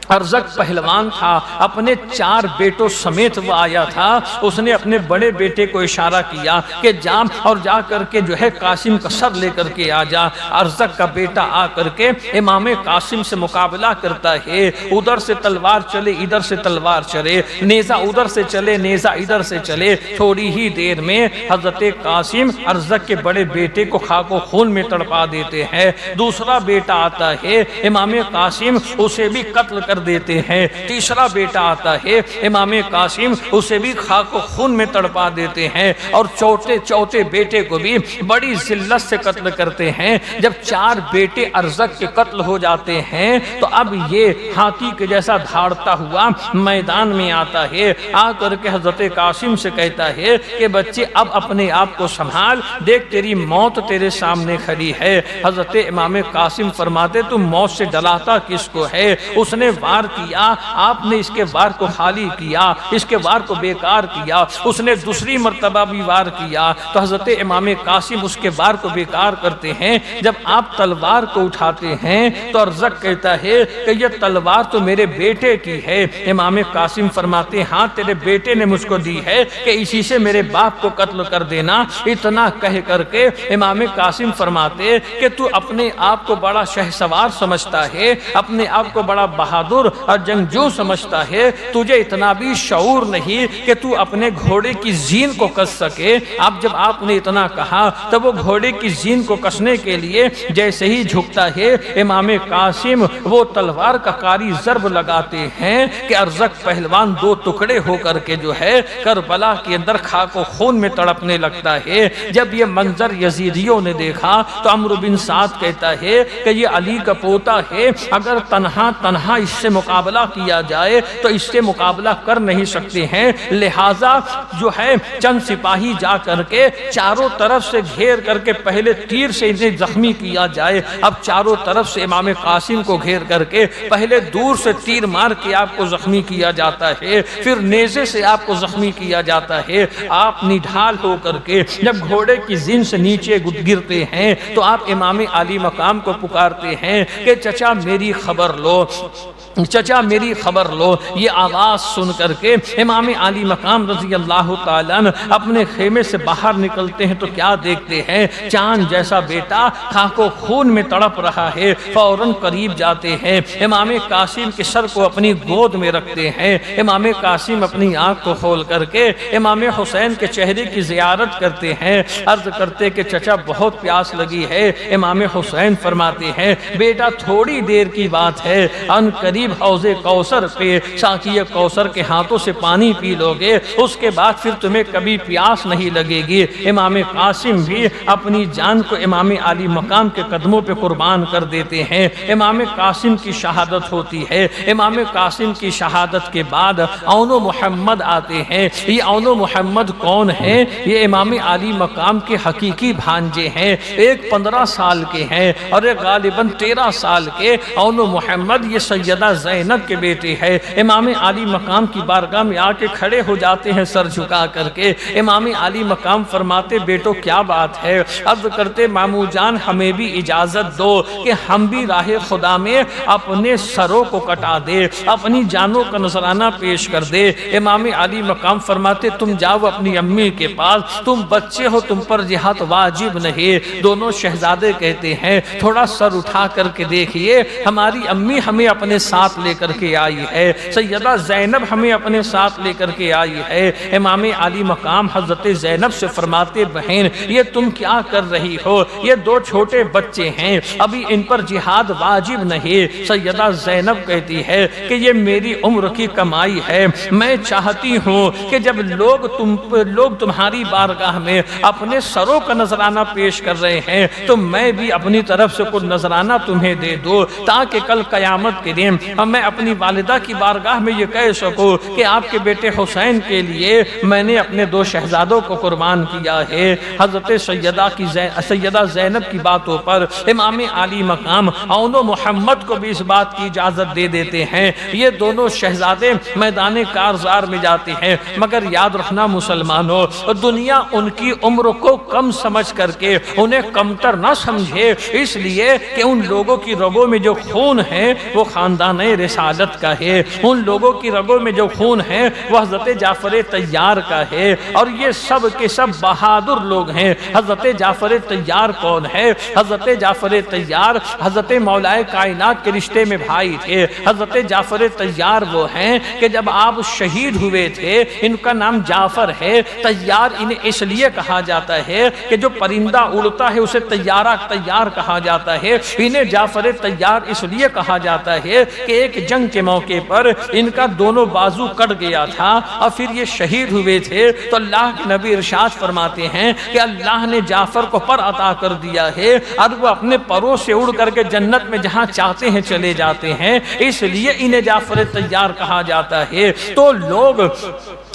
ارزق پہلوان تھا، اپنے 4 بیٹوں سمیت وہ آیا تھا، اس نے اپنے بڑے بیٹے کو اشارہ کیا کہ جا اور جا کر کے جو ہے قاسم کا سر لے کر کے آ جا۔ ارزق کا بیٹا آ کر کے امام قاسم سے مقابلہ کرتا ہے، ادھر سے تلوار چلے ادھر سے تلوار چلے، نیزہ ادھر سے چلے نیزہ ادھر سے چلے۔ تھوڑی ہی دیر میں حضرت قاسم ارزق کے بڑے بیٹے کو خاک و خون میں تڑپا دیتے ہیں۔ دوسرا بیٹا آتا ہے، امام قاسم اسے بھی قتل کر دیتے ہیں۔ تیسرا بیٹا آتا ہے، امام قاسم اسے بھی خاک و خون میں تڑپا دیتے ہیں اور چوتھے بیٹے کو بھی بڑی ذلت سے قتل کرتے ہیں۔ جب 4 بیٹے ارزق کے قتل ہو جاتے ہیں تو اب یہ ہاتھی کے جیسا دھاڑتا ہوا میدان میں آتا ہے، آ کر کے حضرت قاسم سے کہتا ہے کہ بچے اب اپنے آپ کو سنبھال، دیکھ تیری موت تیرے سامنے کھڑی ہے۔ حضرت امام قاسم فرماتے تم موت سے ڈراتا کس کو ہے؟ اس نے وار کیا، آپ نے اس کے وار کو خالی کیا، اس کے وار کو بیکار کیا۔ اس نے دوسری مرتبہ بھی وار کیا تو حضرت امام قاسم اس کے وار کو بیکار کرتے ہیں۔ جب آپ تلوار کو اٹھاتے ہیں تو ارزق کہتا ہے کہ یہ تلوار تو میرے بیٹے کی ہے۔ امام قاسم فرماتے ہاں تیرے بیٹے نے مجھ کو دی ہے کہ اسی سے میرے باپ کو قتل کر دینا۔ اتنا کہہ کر کے امام قاسم فرماتے کہ تو اپنے آپ کو بڑا شہسوار سمجھتا ہے، اپنے آپ کو بڑا بہادر اور جنگجو سمجھتا ہے، تجھے اتنا بھی شعور نہیں کہ تو اپنے گھوڑے کی زین کو کس سکے۔ اب جب آپ نے اتنا کہا تب وہ گھوڑے کی زین کو کسنے کے لیے جیسے ہی جھکتا ہے، امام قاسم وہ تلوار کا کاری ضرب لگاتے ہیں کہ ارزق پہلوان 2 ٹکڑے ہو کر کے جو ہے کربلا کے اندر خاک و خون میں تڑپنے لگتا ہے۔ جب یہ منظر یزیدیوں نے دیکھا تو عمرو بن سعد کہتا ہے کہ یہ علی کا پوتا ہے، اگر تنہا اس سے مقابلہ کیا جائے تو اس سے مقابلہ کر نہیں سکتے ہیں، لہٰذا جو ہے چند سپاہی جا کر کے چاروں طرف سے گھیر کر کے پہلے تیر سے انہیں زخمی کیا جائے۔ اب چاروں طرف سے امام قاسم کو گھیر کر کے پہلے دور سے تیر مار کے آپ کو زخمی کیا جاتا ہے، پھر نیزے سے آپ کو زخمی کیا جاتا ہے۔ آپ نڈھال ہو کر کے جب گھوڑے کی زین سے نیچے گرتے ہیں تو آپ امام عالی مقام کو پکارتے ہیں کہ چچا میری خبر لو، چچا میری خبر لو۔ یہ آواز سن کر کے امام عالی مقام رضی اللہ تعالیٰ عنہ اپنے خیمے سے باہر نکلتے ہیں تو کیا دیکھتے ہیں؟ چاند جیسا بیٹا خاک و خون میں تڑپ رہا ہے۔ فوراً قریب جاتے ہیں، امام قاسم کے سر کو اپنی گود میں رکھتے ہیں۔ امام قاسم اپنی آنکھ کو کھول کر کے امام حسین کے چہرے کی زیارت کرتے ہیں، عرض کرتے کہ چچا بہت پیاس لگی ہے۔ امام حسین فرماتے ہیں بیٹا تھوڑی دیر کی بات ہے، ان قریب حوض کوثر پہ ساقی کوثر کے ہاتھوں سے پانی پی لوگے، اس کے بعد پھر تمہیں کبھی پیاس نہیں لگے گی۔ امام قاسم بھی اپنی جان کو امام عالی مقام کے قدموں پہ قربان کر دیتے ہیں۔ امام قاسم کی شہادت ہوتی ہے۔ امام قاسم کی شہادت کے بعد اون و محمد آتے ہیں۔ یہ اون و محمد کون ہیں؟ یہ امام عالی مقام کے حقیقی بھانجے ہیں۔ ایک 15 سال کے ہیں اور ایک غالباً 13 سال کے اون و محمد یہ سیدہ زینب کے بیٹے ہیں۔ امام عالی مقام کی بارگاہ میں آ کے کھڑے ہو جاتے ہیں سر جھکا کر کے۔ امام عالی مقام فرماتے بیٹو کیا بات ہے؟ عرض کرتے مامو جان ہمیں بھی اجازت دو کہ ہم بھی راہ خدا میں اپنے سروں کو کٹا دے، اپنی جانوں کا نذرانہ پیش کر دے۔ امام عالی مقام فرماتے تم جاؤ اپنی امی کے پاس، تم بچے ہو، تم پر جہاد واجب نہیں۔ دونوں شہزادے کہتے ہیں تھوڑا سر اٹھا کر کے دیکھیے، ہماری امی ہمیں اپنے ساتھ لے کر کے آئی ہے، سیدہ زینب ہمیں اپنے ساتھ لے کر کے آئی ہے۔ امام عالی مقام حضرت زینب سے فرماتے بہن یہ تم کیا کر رہی ہو؟ یہ دو چھوٹے بچے ہیں، ابھی ان پر جہاد واجب نہیں۔ سیدہ زینب کہتی ہے کہ یہ میری عمر کی کمائی ہے، میں چاہتی ہوں کہ جب لوگ تمہاری بارگاہ میں اپنے سروں کا نذرانہ پیش کر رہے ہیں تو میں بھی اپنی طرف سے کچھ نذرانہ تمہیں دے دو، تاکہ کل قیامت کے دن میں اپنی والدہ کی بارگاہ میں یہ کہہ سکوں کہ آپ کے بیٹے حسین کے لیے میں نے اپنے دو شہزادوں کو قربان کیا ہے۔ حضرت سیدہ زینب کی باتوں پر امام عالی مقام اون و محمد کو بھی اس بات کی اجازت دے دیتے ہیں۔ یہ دونوں شہزادے میدان کارزار میں جاتے ہیں، مگر یاد رکھنا مسلمانوں دنیا ان کی عمر کو کم سمجھ کر کے انہیں کمتر نہ سمجھے، اس لیے کہ ان لوگوں کی رگوں میں جو خون ہے وہ خاندان رسالت کا ہے، ان لوگوں کی رگوں میں جو خون ہے وہ حضرت جعفر طیار کا ہے، اور یہ سب کے سب بہادر لوگ ہیں۔ حضرت جعفر طیار کون ہے؟ حضرت جعفر طیار حضرت مولا کائنات کے رشتے میں بھائی تھے۔ حضرت جعفر طیار وہ ہیں کہ جب آپ شہید ہوئے تھے ان کا نام جعفر ہے، طیار انہیں اس لیے کہا جاتا ہے کہ جو پرندہ اڑتا ہے اسے طیارہ طیار کہا جاتا ہے، انہیں جعفر طیار اس لیے کہا جاتا ہے کہ ایک جنگ کے موقع پر ان کا دونوں بازو کٹ گیا تھا اور پھر یہ شہید ہوئے تھے تو اللہ کے نبی ارشاد فرماتے ہیں کہ اللہ نے جعفر کو پر عطا کر دیا ہے اور وہ اپنے پروں سے اڑ کر کے جنت میں جہاں چاہتے ہیں چلے جاتے ہیں، اس لیے انہیں جعفر طیار کہا جاتا ہے۔ تو لوگ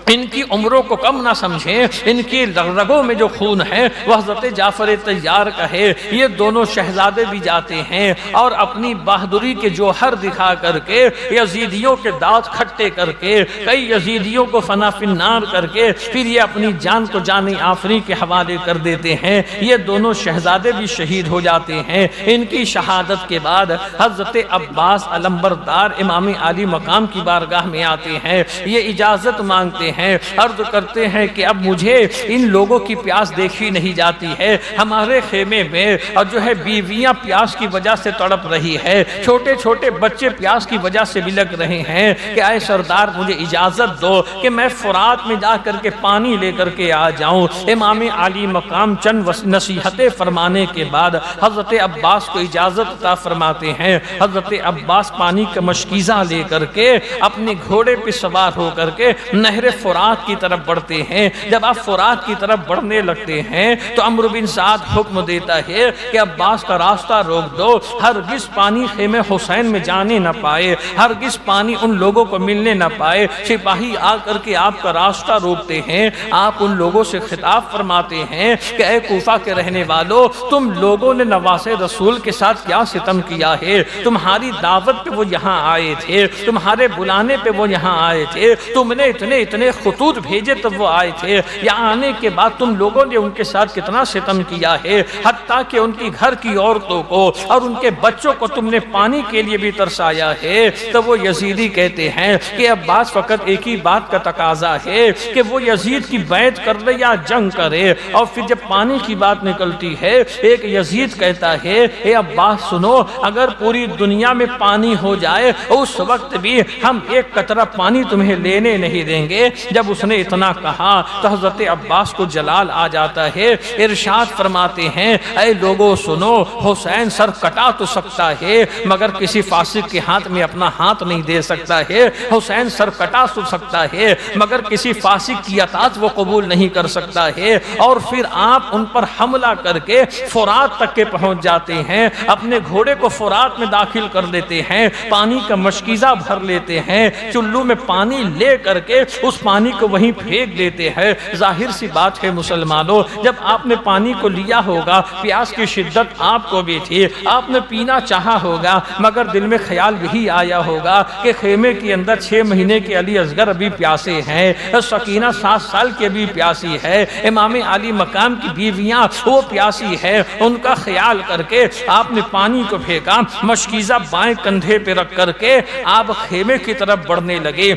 ان کی عمروں کو کم نہ سمجھیں، ان کی رگوں میں جو خون ہے وہ حضرت جعفر طیار کا ہے۔ یہ دونوں شہزادے بھی جاتے ہیں اور اپنی بہادری کے جوہر دکھا کر کے یزیدیوں کے دانت کھٹے کر کے کئی یزیدیوں کو فنا فی النار کر کے پھر یہ اپنی جان کو جان آفری کے حوالے کر دیتے ہیں۔ یہ دونوں شہزادے بھی شہید ہو جاتے ہیں۔ ان کی شہادت کے بعد حضرت عباس علمبردار امام عالی مقام کی بارگاہ میں آتے ہیں، یہ اجازت مانگتے ہیں، عرض کرتے ہیں کہ اب مجھے ان لوگوں کی پیاس دیکھی نہیں جاتی ہے، ہمارے خیمے میں اور جو ہے بیویاں پیاس کی وجہ سے تڑپ رہی ہے، چھوٹے چھوٹے بچے پیاس کی وجہ سے بلک رہے ہیں کہ اے سردار مجھے اجازت دو کہ میں فرات میں جا کر کے پانی لے کر کے آ جاؤں۔ امام عالی مقام چند نصیحتیں فرمانے کے بعد حضرت عباس کو اجازت عطا فرماتے ہیں۔ حضرت عباس پانی کا مشکیزہ لے کر کے اپنے گھوڑے پہ سوار ہو کر کے نہر فرات کی طرف بڑھتے ہیں۔ جب آپ فرات کی طرف بڑھنے لگتے ہیں تو عمرو بن سعد حکم دیتا ہے کہ عباس کا راستہ روک دو، ہرگز پانی خیمے حسین میں جانے نہ پائے، ہرگز پانی ان لوگوں کو ملنے نہ پائے۔ سپاہی آ کر کے آپ کا راستہ روکتے ہیں، آپ ان لوگوں سے خطاب فرماتے ہیں کہ اے کوفہ کے رہنے والو، تم لوگوں نے نواسے رسول کے ساتھ کیا ستم کیا ہے؟ تمہاری دعوت پہ وہ یہاں آئے تھے، تمہارے بلانے پہ وہ یہاں آئے تھے، تم نے اتنے خطوط بھیجے تب وہ آئے تھے، یہاں آنے کے بعد تم لوگوں نے ان کے ساتھ کتنا ستم کیا ہے، حتیٰ کہ ان کی گھر کی عورتوں کو اور ان کے بچوں کو تم نے پانی کے لیے بھی ترسایا ہے۔ تو وہ یزیدی کہتے ہیں کہ عباس فقط ایک ہی بات کا تقاضا ہے کہ وہ یزید کی بیعت کر لے یا جنگ کرے۔ اور پھر جب پانی کی بات نکلتی ہے، ایک یزید کہتا ہے اے عباس سنو، اگر پوری دنیا میں پانی ہو جائے اس وقت بھی ہم ایک قطرہ پانی تمہیں لینے نہیں دیں گے۔ جب اس نے اتنا کہا تو حضرت عباس کو جلال آ جاتا ہے، ارشاد فرماتے ہیں اے لوگوں سنو، حسین سر کٹا تو سکتا ہے مگر کسی فاسق کے ہاتھ میں اپنا ہاتھ نہیں دے سکتا ہے، حسین سر کٹا تو سکتا ہے مگر کسی فاسق کی اطاعت وہ قبول نہیں کر سکتا ہے۔ اور پھر آپ ان پر حملہ کر کے فرات تک کے پہنچ جاتے ہیں، اپنے گھوڑے کو فرات میں داخل کر دیتے ہیں، پانی کا مشکیزہ بھر لیتے ہیں، چلو میں پانی لے کر کے اس پانی کو وہیں پھینک دیتے ہیں۔ ظاہر سی بات ہے مسلمانوں، جب آپ نے پانی کو لیا ہوگا، پیاس کی شدت آپ کو بھی تھی، آپ نے پینا چاہا ہوگا، مگر دل میں خیال یہی آیا ہوگا کہ خیمے کے اندر 6 مہینے کے علی اصغر ابھی پیاسے ہیں، سکینہ 7 سال کی ابھی پیاسی ہے، امام علی مقام کی بیویاں وہ پیاسی ہے، ان کا خیال کر کے آپ نے پانی کو پھینکا، مشکیزہ بائیں کندھے پہ رکھ کر کے آپ خیمے کی طرف بڑھنے لگے۔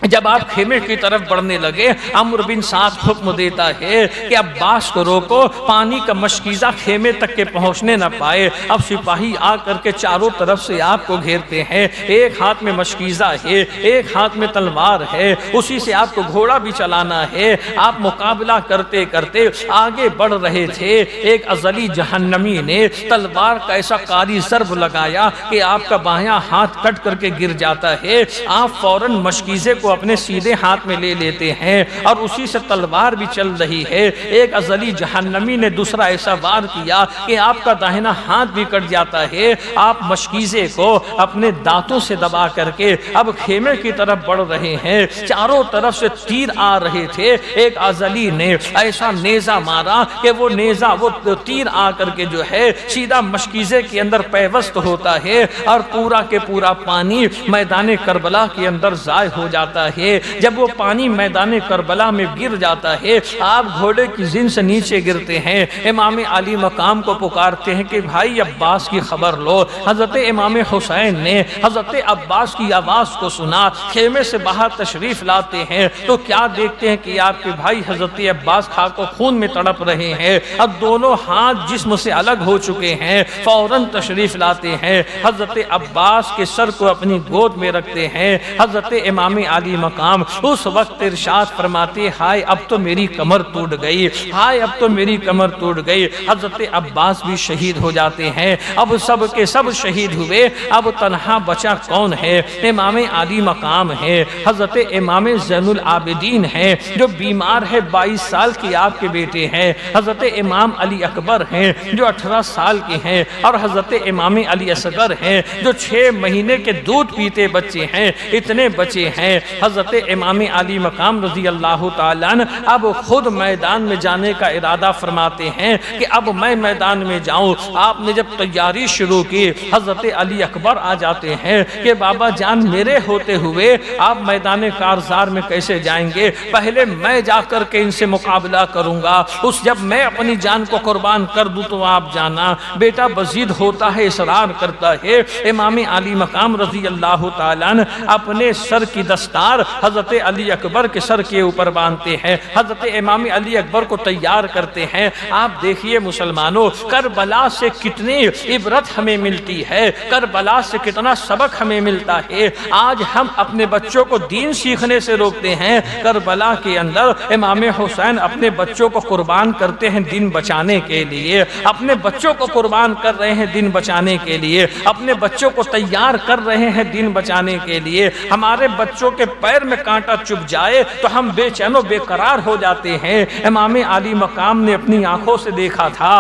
جب آپ خیمے کی طرف بڑھنے لگے، عمرو بن سعد حکم دیتا ہے کہ عباس کو روکو، پانی کا مشکیزہ خیمے تک کے پہنچنے نہ پائے۔ اب سپاہی آ کر کے چاروں طرف سے آپ کو گھیرتے ہیں، ایک ہاتھ میں مشکیزہ ہے، ایک ہاتھ میں تلوار ہے، اسی سے آپ کو گھوڑا بھی چلانا ہے۔ آپ مقابلہ کرتے کرتے آگے بڑھ رہے تھے، ایک ازلی جہنمی نے تلوار کا ایسا کاری ضرب لگایا کہ آپ کا بایاں ہاتھ کٹ کر کے گر جاتا ہے۔ آپ فوراً مشکیزے کو اپنے سیدھے ہاتھ میں لے لیتے ہیں اور اسی سے تلوار بھی چل رہی ہے۔ ایک ازلی جہنمی نے دوسرا ایسا وار کیا کہ آپ کا داہنا ہاتھ بھی کٹ جاتا ہے۔ آپ مشکیزے کو اپنے دانتوں سے دبا کر کے اب خیمے کی طرف بڑھ رہے ہیں، چاروں طرف سے تیر آ رہے تھے۔ ایک ازلی نے ایسا نیزہ مارا کہ وہ نیزہ، وہ تیر آ کر کے جو ہے سیدھا مشکیزے کے اندر پیوست ہوتا ہے اور پورا کے پورا پانی میدان کربلا کے اندر ضائع ہو جاتا ہے۔ جب وہ پانی میدان کربلا میں گر جاتا ہے، آپ گھوڑے کی زن سے نیچے گرتے ہیں، امام علی مقام کو پکارتے ہیں کہ بھائی عباس کی خبر لو۔ حضرت امام حسین نے حضرت عباس کی آواز کو سنا، خیمے سے باہر تشریف لاتے ہیں تو کیا دیکھتے ہیں کہ آپ کے بھائی حضرت عباس خاک و خون میں تڑپ رہے ہیں، اب دونوں ہاتھ جسم سے الگ ہو چکے ہیں۔ فوراً تشریف لاتے ہیں، حضرت عباس کے سر کو اپنی گود میں رکھتے ہیں۔ حضرت امام علی مقام اس وقت ارشاد فرماتے ہائے اب تو میری کمر ٹوٹ گئی، ہائے اب تو میری کمر ٹوٹ گئی۔ حضرت عباس بھی شہید ہو جاتے ہیں، اب سب کے سب شہید ہوئے، اب تنہا بچا کون ہے؟ امام علی مقام ہے، حضرت امام زین العابدین ہیں جو بیمار ہے، 22 سال کی آپ کے بیٹے ہیں، حضرت امام علی اکبر ہیں جو 18 سال کے ہیں، اور حضرت امام علی اصغر ہیں جو 6 مہینے کے دودھ پیتے بچے ہیں۔ اتنے بچے ہیں، حضرت امام علی مقام رضی اللہ تعالیٰ عنہ اب خود میدان میں جانے کا ارادہ فرماتے ہیں کہ اب میں میدان میں جاؤں۔ آپ نے جب تیاری شروع کی، حضرت علی اکبر آ جاتے ہیں کہ بابا جان میرے ہوتے ہوئے آپ میدان کارزار میں کیسے جائیں گے؟ پہلے میں جا کر کے ان سے مقابلہ کروں گا، اس جب میں اپنی جان کو قربان کر دوں تو آپ جانا۔ بیٹا بزید ہوتا ہے، اصرار کرتا ہے۔ امام علی مقام رضی اللہ تعالیٰ عنہ اپنے سر کی دستار حضرت علی اکبر کے سر کے اوپر باندھتے ہیں، حضرت امام علی اکبر کو تیار کرتے ہیں۔ آپ دیکھیے مسلمانوں، کربلا سے کتنی عبرت ہمیں ملتی ہے، کربلا سے کتنا سبق ہمیں ملتا ہے۔ آج ہم اپنے بچوں کو دین سیکھنے سے روکتے ہیں، کربلا کے اندر امام حسین اپنے بچوں کو قربان کرتے ہیں دین بچانے کے لیے، اپنے بچوں کو قربان کر رہے ہیں دین بچانے کے لیے، اپنے بچوں کو تیار کر رہے ہیں دین بچانے کے لیے۔ ہمارے بچوں کے پیر میں کانٹا چبھ جائے تو ہم بے چین و بے قرار ہو جاتے ہیں۔ امام علی مقام نے اپنی آنکھوں سے دیکھا تھا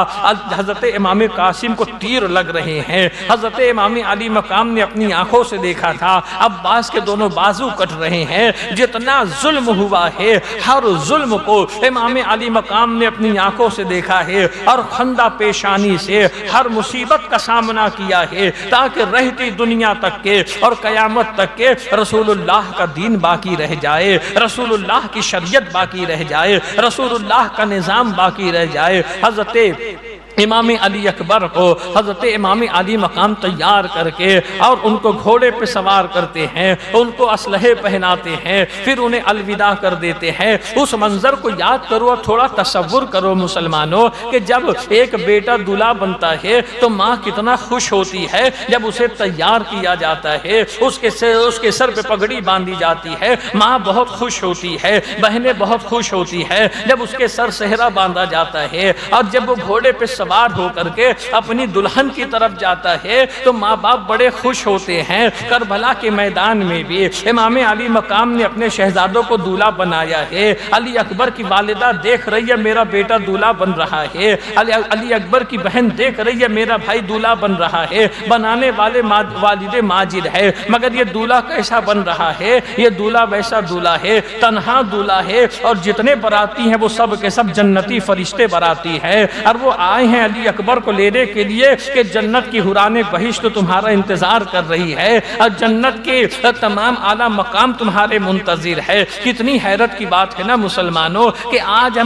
حضرت امام قاسم کو تیر لگ رہے ہیں، حضرت امام علی مقام نے اپنی آنکھوں سے دیکھا تھا عباس کے دونوں بازو کٹ رہے ہیں، جتنا ظلم ہوا ہے ہر ظلم کو امام علی مقام نے اپنی آنکھوں سے دیکھا ہے اور خندہ پیشانی سے ہر مصیبت کا سامنا کیا ہے تاکہ رہتی دنیا تک کے اور قیامت تک کے رسول اللہ کا دین باقی رہ جائے، رسول اللہ کی شریعت باقی رہ جائے، رسول اللہ کا نظام باقی رہ جائے۔ حضرت امام علی اکبر کو حضرت امام علی مقام تیار کر کے اور ان کو گھوڑے پہ سوار کرتے ہیں، ان کو اسلحے پہناتے ہیں، پھر انہیں الوداع کر دیتے ہیں۔ اس منظر کو یاد کرو اور تھوڑا تصور کرو مسلمانوں کہ جب ایک بیٹا دلہا بنتا ہے تو ماں کتنا خوش ہوتی ہے جب اسے تیار کیا جاتا ہے، اس کے سر پہ پگڑی باندھی جاتی ہے، ماں بہت خوش ہوتی ہے، بہنیں بہت خوش ہوتی ہے جب اس کے سر صحرا باندھا جاتا ہے، اور جب وہ گھوڑے پہ سوار ہو کر کے اپنی دلہن کی طرف جاتا ہے تو ماں باپ بڑے خوش ہوتے ہیں۔ کربلا کے میدان میں بھی امام علی مقام نے اپنے شہزادوں کو دولہا بنایا ہے۔ علی اکبر کی والدہ دیکھ رہی ہے میرا بیٹا دولہا بن رہا ہے، علی اکبر کی بہن دیکھ رہی ہے میرا بھائی دولہا بن رہا ہے، بنانے والے والد ماجد ہے، مگر یہ دولہا کیسا بن رہا ہے؟ یہ دولہا ویسا دولہا ہے، تنہا دولہا ہے، اور جتنے باراتی ہیں وہ سب کے سب جنتی فرشتے باراتی ہیں، اور وہ آئے ہیں علی اکبر کو لینے کے لیے کہ جنت کی حوران بہشت تمہارا انتظار کر رہی ہے اور جنت کے تمام اعلیٰ مقام تمہارے منتظر ہے۔ کتنی حیرت کی بات ہے نا مسلمانوں کہ آج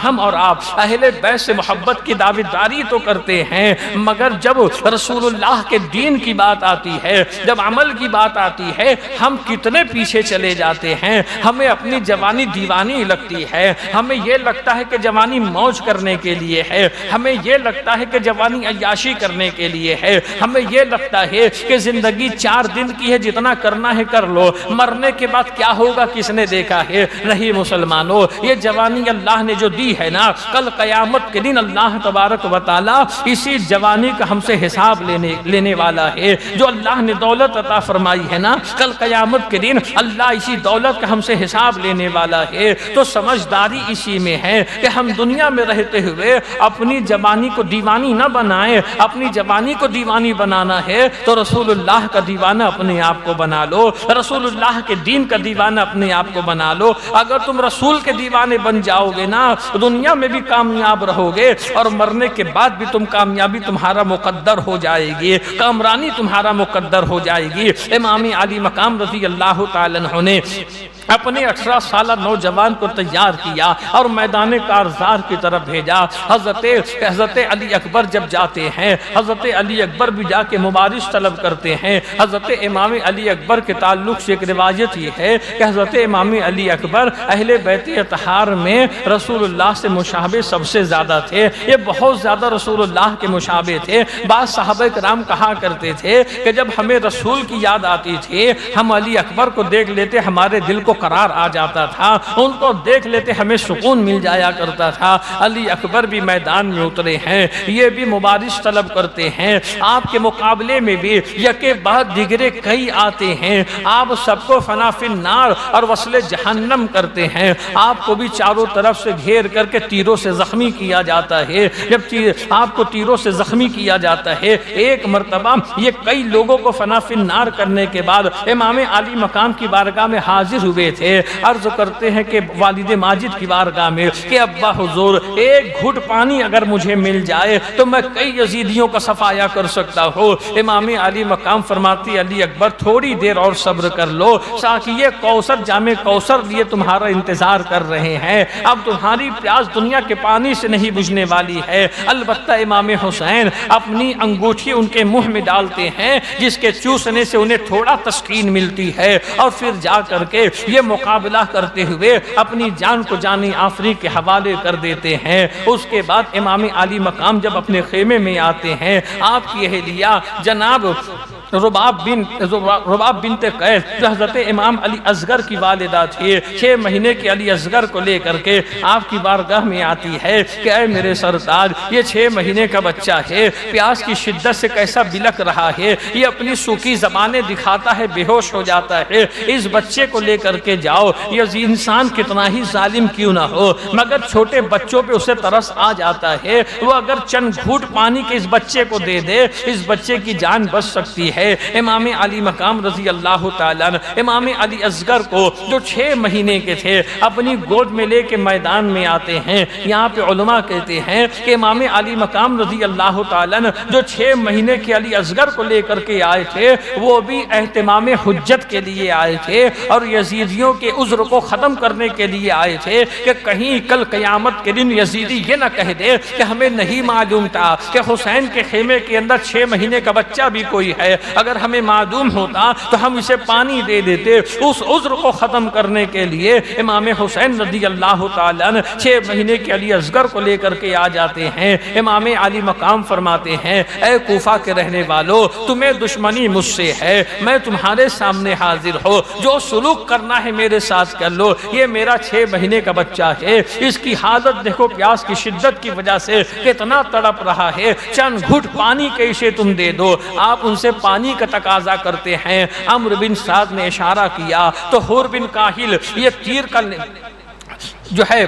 ہم اور آپ اہل بیت سے محبت کی دعوت داری تو کرتے ہیں، مگر جب رسول اللہ کے دین کی بات آتی ہے، جب عمل کی بات آتی ہے، ہم کتنے پیچھے چلے جاتے ہیں۔ ہمیں اپنی جوانی دیوانی لگتی ہے، ہمیں یہ لگتا ہے کہ جوانی موج کرنے کے لیے ہے، ہمیں یہ لگتا ہے کہ جوانی عیاشی کرنے کے لیے ہے، ہمیں یہ لگتا ہے کہ زندگی 4 دن کی ہے، جتنا کرنا ہے کر لو، مرنے کے بعد کیا ہوگا کس نے دیکھا ہے؟ نہیں مسلمانوں، یہ جوانی اللہ نے جو دی ہے نا، کل قیامت کے دن اللہ تبارک و تعالی اسی جوانی کا ہم سے حساب لینے والا ہے۔ جو اللہ نے دولت عطا فرمائی ہے نا، کل قیامت کے دن اللہ اسی دولت کا ہم سے حساب لینے والا ہے۔ تو سمجھداری اسی میں ہے کہ ہم دنیا میں رہتے ہوئے اپنی جوانی کو دیوانی نہ بنائیں۔ اپنی جوانی کو دیوانی بنانا ہے تو رسول اللہ کا دیوانہ اپنے آپ کو بنا لو، رسول اللہ کے دین کا دیوانہ اپنے آپ کو بنا لو۔ اگر تم رسول کے دیوانے بن جاؤ گے نا، دنیا میں بھی کامیاب رہو گے اور مرنے کے بعد بھی کامیابی تمہارا مقدر ہو جائے گی، کامرانی تمہارا مقدر ہو جائے گی۔ امام علی مقام رضی اللہ تعالیٰ عنہ نے اپنے 18 سالہ نوجوان کو تیار کیا اور میدان کارزار کی طرف بھیجا۔ حضرت علی اکبر جب جاتے ہیں، حضرت علی اکبر بھی جا کے مبارز طلب کرتے ہیں۔ حضرت امام علی اکبر کے تعلق سے ایک روایت یہ ہے کہ حضرت امام علی اکبر اہل بیت اطہار میں رسول اللہ سے مشابہ سب سے زیادہ تھے، یہ بہت زیادہ رسول اللہ کے مشابہ تھے۔ بعض صحابہ کرام کہا کرتے تھے کہ جب ہمیں رسول کی یاد آتی تھی، ہم علی اکبر کو دیکھ لیتے ہمارے دل کو قرار آ جاتا تھا، ان کو دیکھ لیتے ہمیں سکون مل جایا کرتا تھا۔ علی اکبر بھی میدان میں اترے ہیں، یہ بھی مبارز طلب کرتے ہیں۔ آپ کے مقابلے میں بھی یکے بعد دیگرے کئی آتے ہیں، آپ سب کو فنا فی النار اور وصل جہنم کرتے ہیں۔ آپ کو بھی چاروں طرف سے گھیر کر کے تیروں سے زخمی کیا جاتا ہے۔ جب آپ کو تیروں سے زخمی کیا جاتا ہے، ایک مرتبہ یہ کئی لوگوں کو فنا فی النار کرنے کے بعد امام علی مقام کی بارگاہ میں حاضر ہوئے تھے، عرض کرتے ہیں کہ والد ماجد کی بارگاہ میں کہ ابا حضور ایک گھٹ پانی اگر مجھے مل جائے تو میں کئی یزیدیوں کا صفایا کر سکتا ہوں۔ امام علی مقام فرماتی علی اکبر تھوڑی دیر اور صبر کر لو، ساقی کوثر جام کوثر لیے تمہارا انتظار کر رہے ہیں، اب تمہاری پیاس دنیا کے پانی سے نہیں بجھنے والی ہے۔ البتہ امام حسین اپنی انگوٹھی ان کے منہ میں ڈالتے ہیں جس کے چوسنے سے انہیں تھوڑا تسکین ملتی ہے، اور پھر جا کر کے یہ مقابلہ کرتے ہوئے اپنی جان کو جانی آفری کے حوالے کر دیتے ہیں۔ اس کے بعد امام علی مقام جب اپنے خیمے میں آتے ہیں، آپ کی اہلیہ جناب رباب بنت قیس جو حضرت امام علی اصغر کی والدہ تھی، 6 مہینے کے علی اصغر کو لے کر کے آپ کی بارگاہ میں آتی ہے کہ اے میرے سرتاج، یہ 6 مہینے کا بچہ ہے، پیاس کی شدت سے کیسا بلک رہا ہے، یہ اپنی سوکھی زبانیں دکھاتا ہے، بے ہوش ہو جاتا ہے، اس بچے کو لے کر کے جاؤ۔ یہ انسان کتنا ہی ظالم کیوں نہ ہو مگر چھوٹے بچوں پہ اسے ترس آ جاتا ہے، وہ اگر چند گھونٹ پانی کے اس بچے کو دے دے، اس بچے کی جان بچ سکتی ہے۔ امام علی مقام رضی اللہ تعالیٰ عنہ امام علی اصغر کو جو 6 مہینے کے تھے اپنی گود میں لے کے میدان میں آتے ہیں۔ یہاں پہ علماء کہتے ہیں کہ امام علی مقام رضی اللہ تعالیٰ عنہ جو 6 مہینے کے علی اصغر کو لے کر کے آئے تھے، وہ بھی اہتمام حجت کے لیے آئے تھے اور یزیدیوں کے عذر کو ختم کرنے کے لیے آئے تھے کہ کہیں کل قیامت کے دن یزیدی یہ نہ کہہ دے کہ ہمیں نہیں معلوم تھا کہ حسین کے خیمے کے اندر 6 مہینے کا بچہ بھی کوئی ہے، اگر ہمیں معلوم ہوتا تو ہم اسے پانی دے دیتے۔ اس عذر کو ختم کرنے کے لیے امام حسین رضی اللہ تعالیٰ عنہ 6 مہینے کے علی اصغر کو لے کر کے آ جاتے ہیں۔ امام علی مقام فرماتے ہیں اے کوفہ کے رہنے والو، تمہیں دشمنی مجھ سے ہے، میں تمہارے سامنے حاضر ہو، جو سلوک کرنا ہے میرے ساتھ کر لو۔ یہ میرا 6 مہینے کا بچہ ہے، اس کی حالت دیکھو، پیاس کی شدت کی وجہ سے کتنا تڑپ رہا ہے، چند گھٹ پانی کے اسے تم دے دو۔ آپ ان سے پانی کا تقاضا کرتے ہیں۔ عمرو بن سعد نے اشارہ کیا تو حور بن کاہل یہ تیر کا جو ہے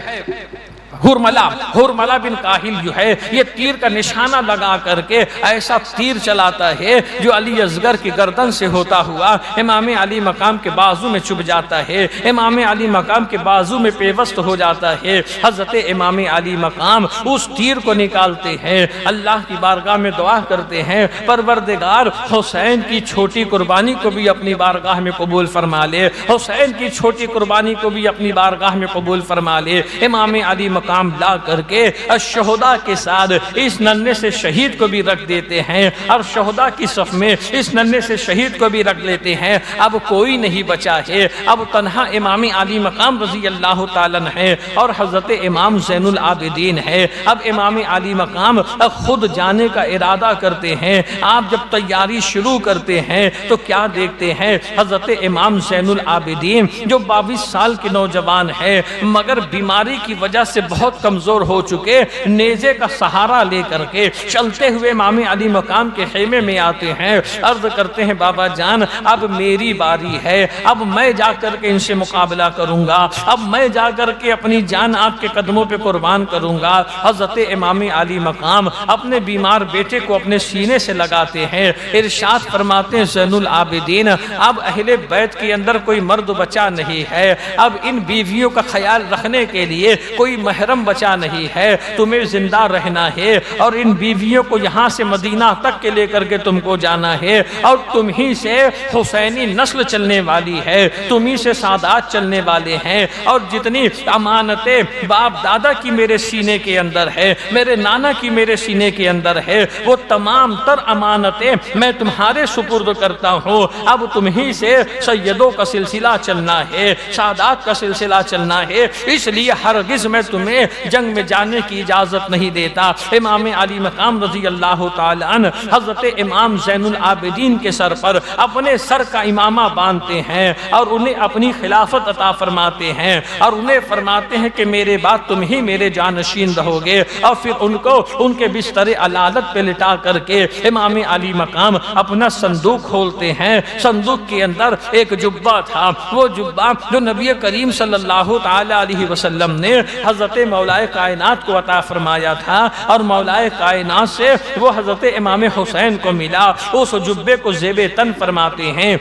ہرملہ بن کاہل جو ہے یہ تیر کا نشانہ لگا کر کے ایسا تیر چلاتا ہے جو علی اصغر کی گردن سے ہوتا ہوا امام علی مقام کے بازو میں چبھ جاتا ہے، امام علی مقام کے بازو میں پیوست ہو جاتا ہے۔ حضرت امام علی مقام اس تیر کو نکالتے ہیں، اللہ کی بارگاہ میں دعا کرتے ہیں پروردگار حسین کی چھوٹی قربانی کو بھی اپنی بارگاہ میں قبول فرما لے، حسین کی چھوٹی قربانی کو بھی اپنی بارگاہ میں قبول فرما لے۔ امام علی مقام لا کر کے الشہداء کے ساتھ اس ننھے سے شہید کو بھی رکھ دیتے ہیں اور شہداء کی صف میں اس ننھے سے شہید کو بھی رکھ لیتے ہیں۔ اب کوئی نہیں بچا ہے، اب تنہا امام علی مقام رضی اللہ تعالیٰ ہے اور حضرت امام زین العابدین ہے۔ اب امام علی مقام خود جانے کا ارادہ کرتے ہیں۔ آپ جب تیاری شروع کرتے ہیں تو کیا دیکھتے ہیں، حضرت امام زین العابدین جو 22 سال کے نوجوان ہے مگر بیماری کی وجہ سے بہت کمزور ہو چکے، نیزے کا سہارا لے کر کے چلتے ہوئے امام علی مقام کے خیمے میں آتے ہیں، عرض کرتے ہیں بابا جان اب میری باری ہے، اب میں جا کر کے ان سے مقابلہ کروں گا، اب میں جا کر کے اپنی جان آپ کے قدموں پہ قربان کروں گا۔ حضرت امام علی مقام اپنے بیمار بیٹے کو اپنے سینے سے لگاتے ہیں، ارشاد فرماتے ہیں زین العابدین اب اہل بیت کے اندر کوئی مرد بچا نہیں ہے، اب ان بیویوں کا خیال رکھنے کے لیے کوئی محرم بچا نہیں ہے، تمہیں زندہ رہنا ہے اور ان بیویوں کو یہاں سے مدینہ تک کے لے کر کے تم کو جانا ہے اور تم ہی سے حسینی نسل چلنے والی ہے، تم ہی سے سادات چلنے والے ہیں اور جتنی امانتیں باپ دادا کی میرے سینے کے اندر ہے، میرے نانا کی میرے سینے کے اندر ہے، وہ تمام تر امانتیں میں تمہارے سپرد کرتا ہوں، اب تم ہی سے سیدوں کا سلسلہ چلنا ہے، سادات کا سلسلہ چلنا ہے، اس لیے ہرگز میں تمہیں جنگ میں جانے کی اجازت نہیں دیتا۔ امام علی مقام رضی اللہ تعالیٰ عنہ حضرت امام زین العابدین کے سر پر اپنے سر کا امامہ باندھتے ہیں اور انہیں اپنی خلافت عطا فرماتے ہیں اور انہیں فرماتے ہیں کہ میرے بعد تم ہی میرے جانشین رہو گے، اور پھر ان کو ان کے بستر علالت پہ لٹا کر کے امام علی مقام اپنا صندوق کھولتے ہیں۔ صندوق کے اندر ایک جبہ تھا، وہ جبہ جو نبی کریم صلی اللہ تعالیٰ علیہ وسلم نے حضرت مولا کائنات کو عطا فرمایا تھا اور مولا کائنات سے وہ حضرت امام حسین کو ملا، اس جبے کو زیب تن فرماتے ہیں۔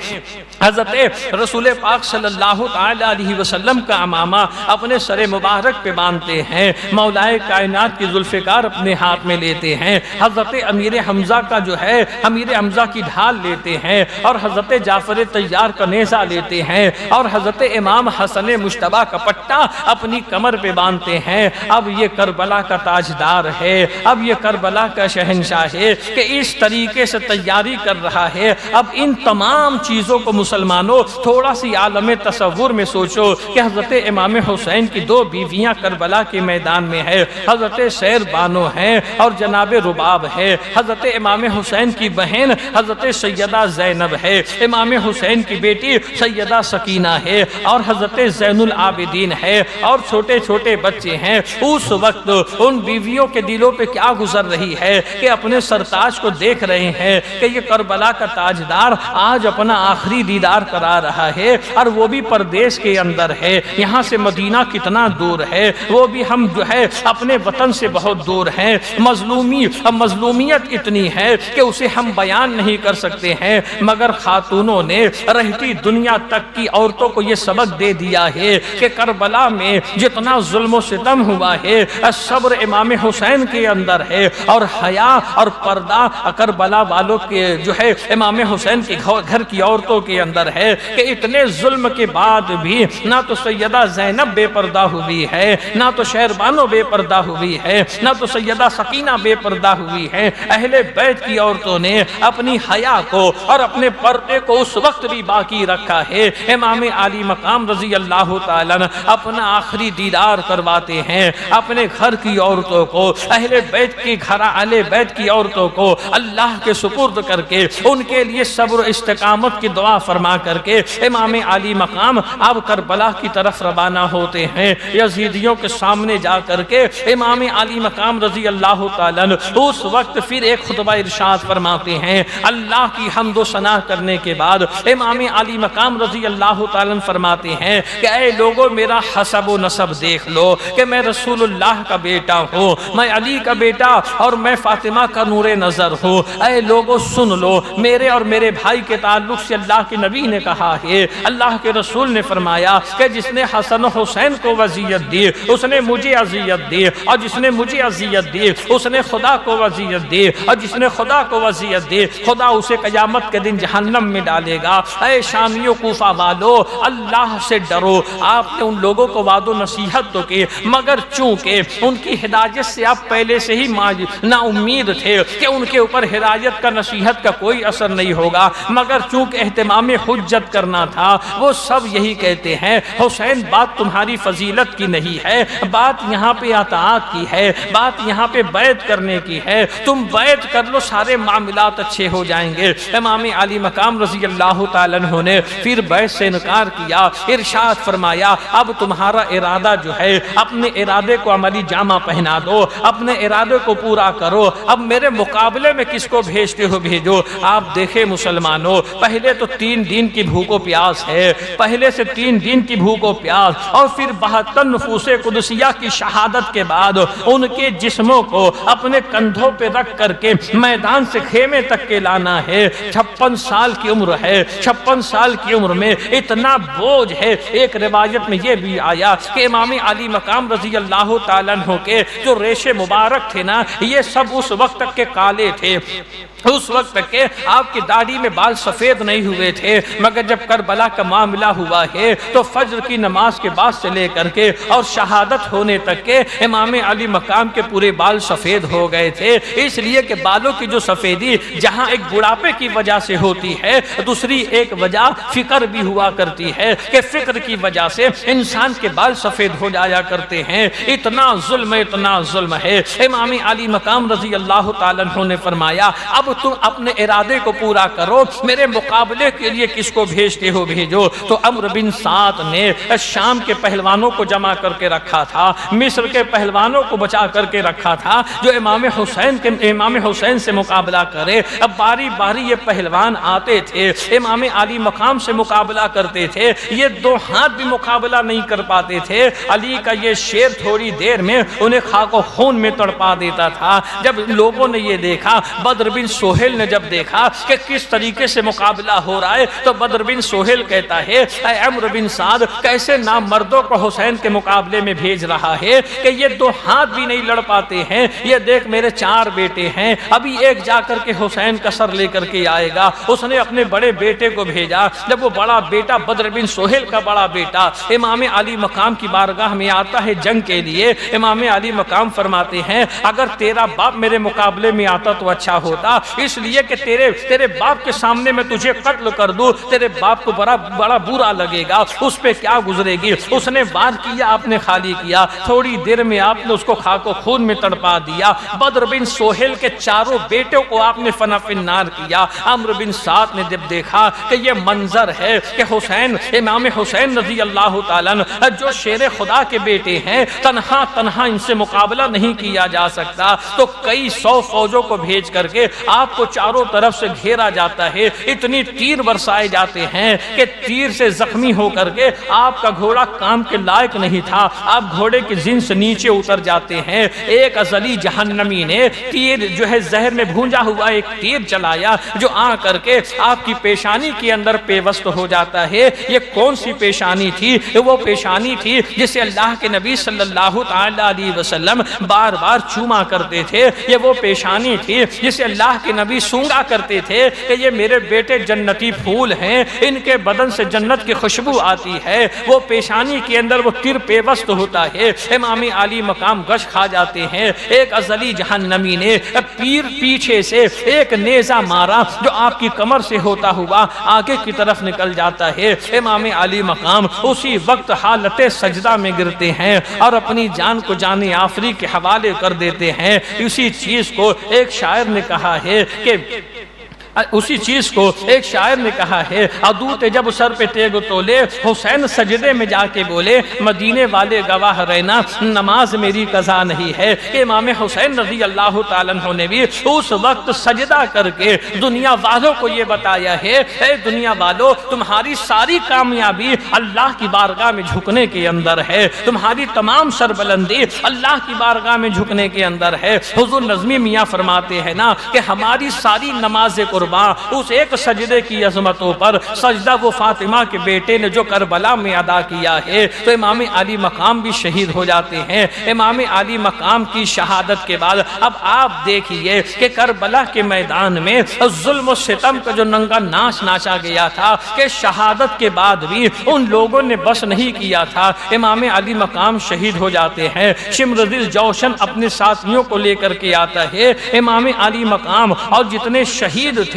حضرت رسول پاک صلی اللہ تعالیٰ علیہ وسلم کا امامہ اپنے سر مبارک پہ باندھتے ہیں، مولا کائنات کی ذوالفقار اپنے ہاتھ میں لیتے ہیں، حضرت امیر حمزہ کا جو ہے امیر حمزہ کی ڈھال لیتے ہیں اور حضرت جعفر طیار کا نیزہ لیتے ہیں اور حضرت امام حسن مجتبیٰ کا پٹا اپنی کمر پہ باندھتے ہیں اب یہ کربلا کا تاجدار ہے، اب یہ کربلا کا شہنشاہ ہے کہ اس طریقے سے تیاری کر رہا ہے۔ اب ان تمام چیزوں کو مسلمانوں تھوڑا سی عالم تصور میں سوچو کہ حضرت امام حسین کی دو بیویاں کربلا کے میدان میں ہے، حضرت سیر بانو ہیں اور جناب رباب ہے، حضرت امام حسین کی بہن حضرت سیدہ زینب ہے، امام حسین کی بیٹی سیدہ سکینہ ہے اور حضرت زین العابدین ہے اور چھوٹے چھوٹے بچے ہیں۔ اس وقت ان بیویوں کے دلوں پہ کیا گزر رہی ہے کہ اپنے سرتاج کو دیکھ رہے ہیں کہ یہ کربلا کا تاجدار آج اپنا آخری دیدار کرا رہا ہے اور وہ بھی پردیس کے اندر ہے، یہاں سے مدینہ کتنا دور ہے، وہ بھی ہم جو ہے اپنے وطن سے بہت دور ہیں، مظلومیت اتنی ہے کہ اسے ہم بیان نہیں کر سکتے ہیں، مگر خاتونوں نے رہتی دنیا تک کی عورتوں کو یہ سبق دے دیا ہے کہ کربلا میں جتنا ظلم و ستم ہوا ہے صبر امام حسین کے اندر ہے اور حیا اور پردہ کربلا والوں کے جو ہے امام حسین کے گھر کی عورتوں کے اندر ہے کہ اتنے ظلم کے بعد بھی نہ تو سیدہ زینب بے پردہ ہوئی ہے، نہ تو شہربانو بے پردہ ہوئی ہے، نہ تو سیدہ سکینہ بے پردہ ہوئی ہے۔ اہل بیت کی عورتوں نے اپنی حیا کو اور اپنے پردے کو اس وقت بھی باقی رکھا ہے۔ امام علی مقام رضی اللہ تعالیٰ اپنا آخری دیدار کرواتے ہیں اپنے گھر کی عورتوں کو، اہل بیت کی اہل بیت کی عورتوں کو اللہ کے سپرد کر کے ان کے لیے صبر و استقامت کی دعا فرما کر کے امام علی مقام اب کربلا کی طرف روانہ ہوتے ہیں۔ یزیدیوں کے سامنے جا کر کے امام علی مقام رضی اللہ تعالیٰ اس وقت پھر ایک خطبہ ارشاد فرماتے ہیں۔ اللہ کی حمد و ثنا کرنے کے بعد امام علی مقام رضی اللہ تعالیٰ فرماتے ہیں کہ اے لوگوں میرا حسب و نسب دیکھ لو کہ میں رسول اللہ کا بیٹا ہوں، میں علی کا بیٹا اور میں فاطمہ کا نور نظر ہوں۔ اے لوگوں سن لو، میرے اور میرے بھائی کے تعلق سے اللہ کے نبی نے کہا ہے، اللہ کے رسول نے فرمایا کہ جس نے حسن و حسین کو وصیت دی اس نے مجھے اذیت دی، اور جس نے مجھے اذیت دی اس نے خدا کو وصیت دی، اور جس نے خدا کو وصیت دی خدا اسے قیامت کے دن جہنم میں ڈالے گا۔ اے شامیوں کوفہ والو اللہ سے ڈرو۔ آپ نے ان لوگوں کو وعد و نصیحت تو کی مگر چونکہ ان کی ہدایت سے آپ پہلے سے ہی نا امید تھے کہ ان کے اوپر ہدایت کا نصیحت کا کوئی اثر نہیں ہوگا، مگر چونکہ اہتمام حجت کرنا تھا وہ سب یہی کہتے ہیں حسین بات تمہاری فضیلت کی نہیں ہے، بات یہاں پہ اطاعت کی ہے، بات یہاں پہ بیعت کرنے کی ہے، تم بیعت کر لو سارے معاملات اچھے ہو جائیں گے۔ امام علی مقام رضی اللہ تعالیٰ عنہ نے پھر بیعت سے انکار کیا، ارشاد فرمایا اب تمہارا ارادہ جو ہے اپنے ارادے کو عملی جامہ پہنا دو، اپنے ارادے کو پورا کرو، اب میرے مقابلے میں کس کو بھیجتے ہو بھیجو۔ آپ دیکھیں مسلمانوں، پہلے تو 3 دن کی بھوک و پیاس ہے، پہلے سے 3 دن کی بھوک و پیاس، اور پھر 72 نفوس قدسیہ کی شہادت کے بعد ان کے جسموں کو اپنے کندھوں پہ رکھ کر کے میدان سے خیمے تک کے لانا ہے۔ 56 سال کی عمر ہے، 56 سال کی عمر میں اتنا بوجھ ہے۔ ایک روایت میں یہ بھی آیا کہ امام علی مقام رضی اللہ تعالیٰ عنہ کے جو ریشے مبارک تھے نا یہ سب اس وقت تک کے کالے تھے، اس وقت تک کہ آپ کی داڑھی میں بال سفید نہیں ہوئے تھے، مگر جب کربلا کا معاملہ ہوا ہے تو فجر کی نماز کے بعد سے لے کر کے اور شہادت ہونے تک کے امام علی مقام کے پورے بال سفید ہو گئے تھے۔ اس لیے کہ بالوں کی جو سفیدی جہاں ایک بڑھاپے کی وجہ سے ہوتی ہے، دوسری ایک وجہ فکر بھی ہوا کرتی ہے کہ فکر کی وجہ سے انسان کے بال سفید ہو جایا کرتے ہیں۔ اتنا ظلم ہے۔ امام علی مقام رضی اللہ تعالیٰ عنہ نے فرمایا اب تم اپنے ارادے کو پورا کرو، میرے مقابلے کے لیے کس کو بھیجتے ہو بھیجو۔ تو عمرو بن سعد نے شام کے پہلوانوں کو جمع کر کے رکھا تھا، مصر کے پہلوانوں کو بچا کر کے رکھا تھا جو امام حسین سے مقابلہ کرے۔ اب باری باری یہ پہلوان آتے تھے، امام علی مقام سے مقابلہ کرتے تھے، یہ 2 ہاتھ بھی مقابلہ نہیں کر پاتے تھے۔ علی کا یہ شیر تھوڑی دیر میں انہیں خاک و خون میں تڑپا دیتا تھا۔ جب لوگوں نے یہ دیکھا، بدر بن سہیل نے جب دیکھا کہ کس طریقے سے مقابلہ ہو رہا ہے تو بدر بن سہیل کہتا ہے اے عمرو بن سعد کیسے نامردوں کو حسین کے مقابلے میں بھیج رہا ہے کہ یہ 2 ہاتھ بھی نہیں لڑ پاتے ہیں۔ یہ دیکھ میرے 4 بیٹے ہیں، ابھی ایک جا کر کے حسین کا سر لے کر کے آئے گا۔ اس نے اپنے بڑے بیٹے کو بھیجا، جب وہ بڑا بیٹا بدر بن سہیل کا بڑا بیٹا امام علی مقام کی بارگاہ میں آتا ہے، جنگ کے لیے امام علی مقام فرماتے ہیں اگر تیرا باپ میرے مقابلے میں آتا تو اچھا ہوتا، اس لیے کہ تیرے باپ کے سامنے میں تجھے قتل کر دوں، تیرے باپ کو بڑا برا لگے گا، اس پہ کیا گزرے گی۔ اس نے وار کیا، آپ نے خالی کیا، تھوڑی دیر میں آپ نے اس کو خاک و خون میں تڑپا دیا۔ بدر بن سہیل کے چاروں بیٹوں کو آپ نے فنا فنار کیا۔ عمرو بن سعد نے جب دیکھا کہ یہ منظر ہے کہ حسین، امام حسین رضی اللہ تعالیٰ عنہ جو شیر خدا کے بیٹے ہیں، تنہا ان سے مقابلہ نہیں کیا جا سکتا، تو کئی 100 فوجوں کو بھیج کر کے آپ کو چاروں طرف سے گھیرا جاتا ہے، اتنی تیر برسائے جاتے ہیں کہ تیر سے زخمی ہو کر کے آپ کا گھوڑا کام کے لائق نہیں تھا، آپ گھوڑے کی زن سے نیچے اتر جاتے ہیں۔ ایک ازلی جہنمی نے تیر جو ہے زہر میں بھونجا ہوا ایک تیر چلایا جو آ کر کے آپ کی پیشانی کے اندر پیوست ہو جاتا ہے۔ یہ کون سی پیشانی تھی؟ وہ پیشانی تھی جسے اللہ کے نبی صلی اللہ علیہ وسلم بار بار چوما کرتے تھے، یہ وہ پیشانی تھی جسے اللہ کے نبی سونگا کرتے تھے کہ یہ میرے بیٹے جنتی پھول ہیں، ان کے بدن سے جنت کی خوشبو آتی ہے۔ وہ پیشانی کے اندر وہ تیر پیوست ہوتا ہے، امام علی مقام گش کھا جاتے ہیں۔ ایک ازلی جہنمی نے پیچھے سے ایک نیزہ مارا جو آپ کی کمر سے ہوتا ہوا آگے کی طرف نکل جاتا ہے۔ امام علی مقام اسی وقت حالت سجدہ میں گرتے ہیں اور اپنی جان کو جان آفری کے حوالے کر دیتے ہیں۔ اسی چیز کو ایک شاعر نے کہا ہے کہ ادوت جب سر پہ تیگ تولے، حسین سجدے میں جا کے بولے مدینے والے گواہ رہنا نماز میری قضا نہیں ہے۔ کہ امام حسین رضی اللہ تعالیٰ عنہ نے بھی اس وقت سجدہ کر کے دنیا والوں کو یہ بتایا ہے، اے دنیا والوں تمہاری ساری کامیابی اللہ کی بارگاہ میں جھکنے کے اندر ہے، تمہاری تمام سربلندی اللہ کی بارگاہ میں جھکنے کے اندر ہے۔ حضور نظمی میاں فرماتے ہیں نا کہ ہماری ساری نماز قربان اس ایک سجدے کی عظمتوں پر، سجدہ وہ فاطمہ کے بیٹے نے جو کربلا میں ادا کیا ہے، تو امام علی مقام بھی شہید ہو جاتے ہیں۔ امام علی مقام کی شہادت کے بعد اب آپ دیکھیے کہ کربلا کے میدان میں ظلم و ستم کا جو ننگا ناچ ناچا گیا تھا کہ شہادت کے بعد بھی ان لوگوں نے بس نہیں کیا تھا، امام علی مقام شہید ہو جاتے ہیں۔ شمر دل جوشن اپنے ساتھیوں کو لے کر کے آتا ہے، امام علی مقام اور جتنے شہید تھے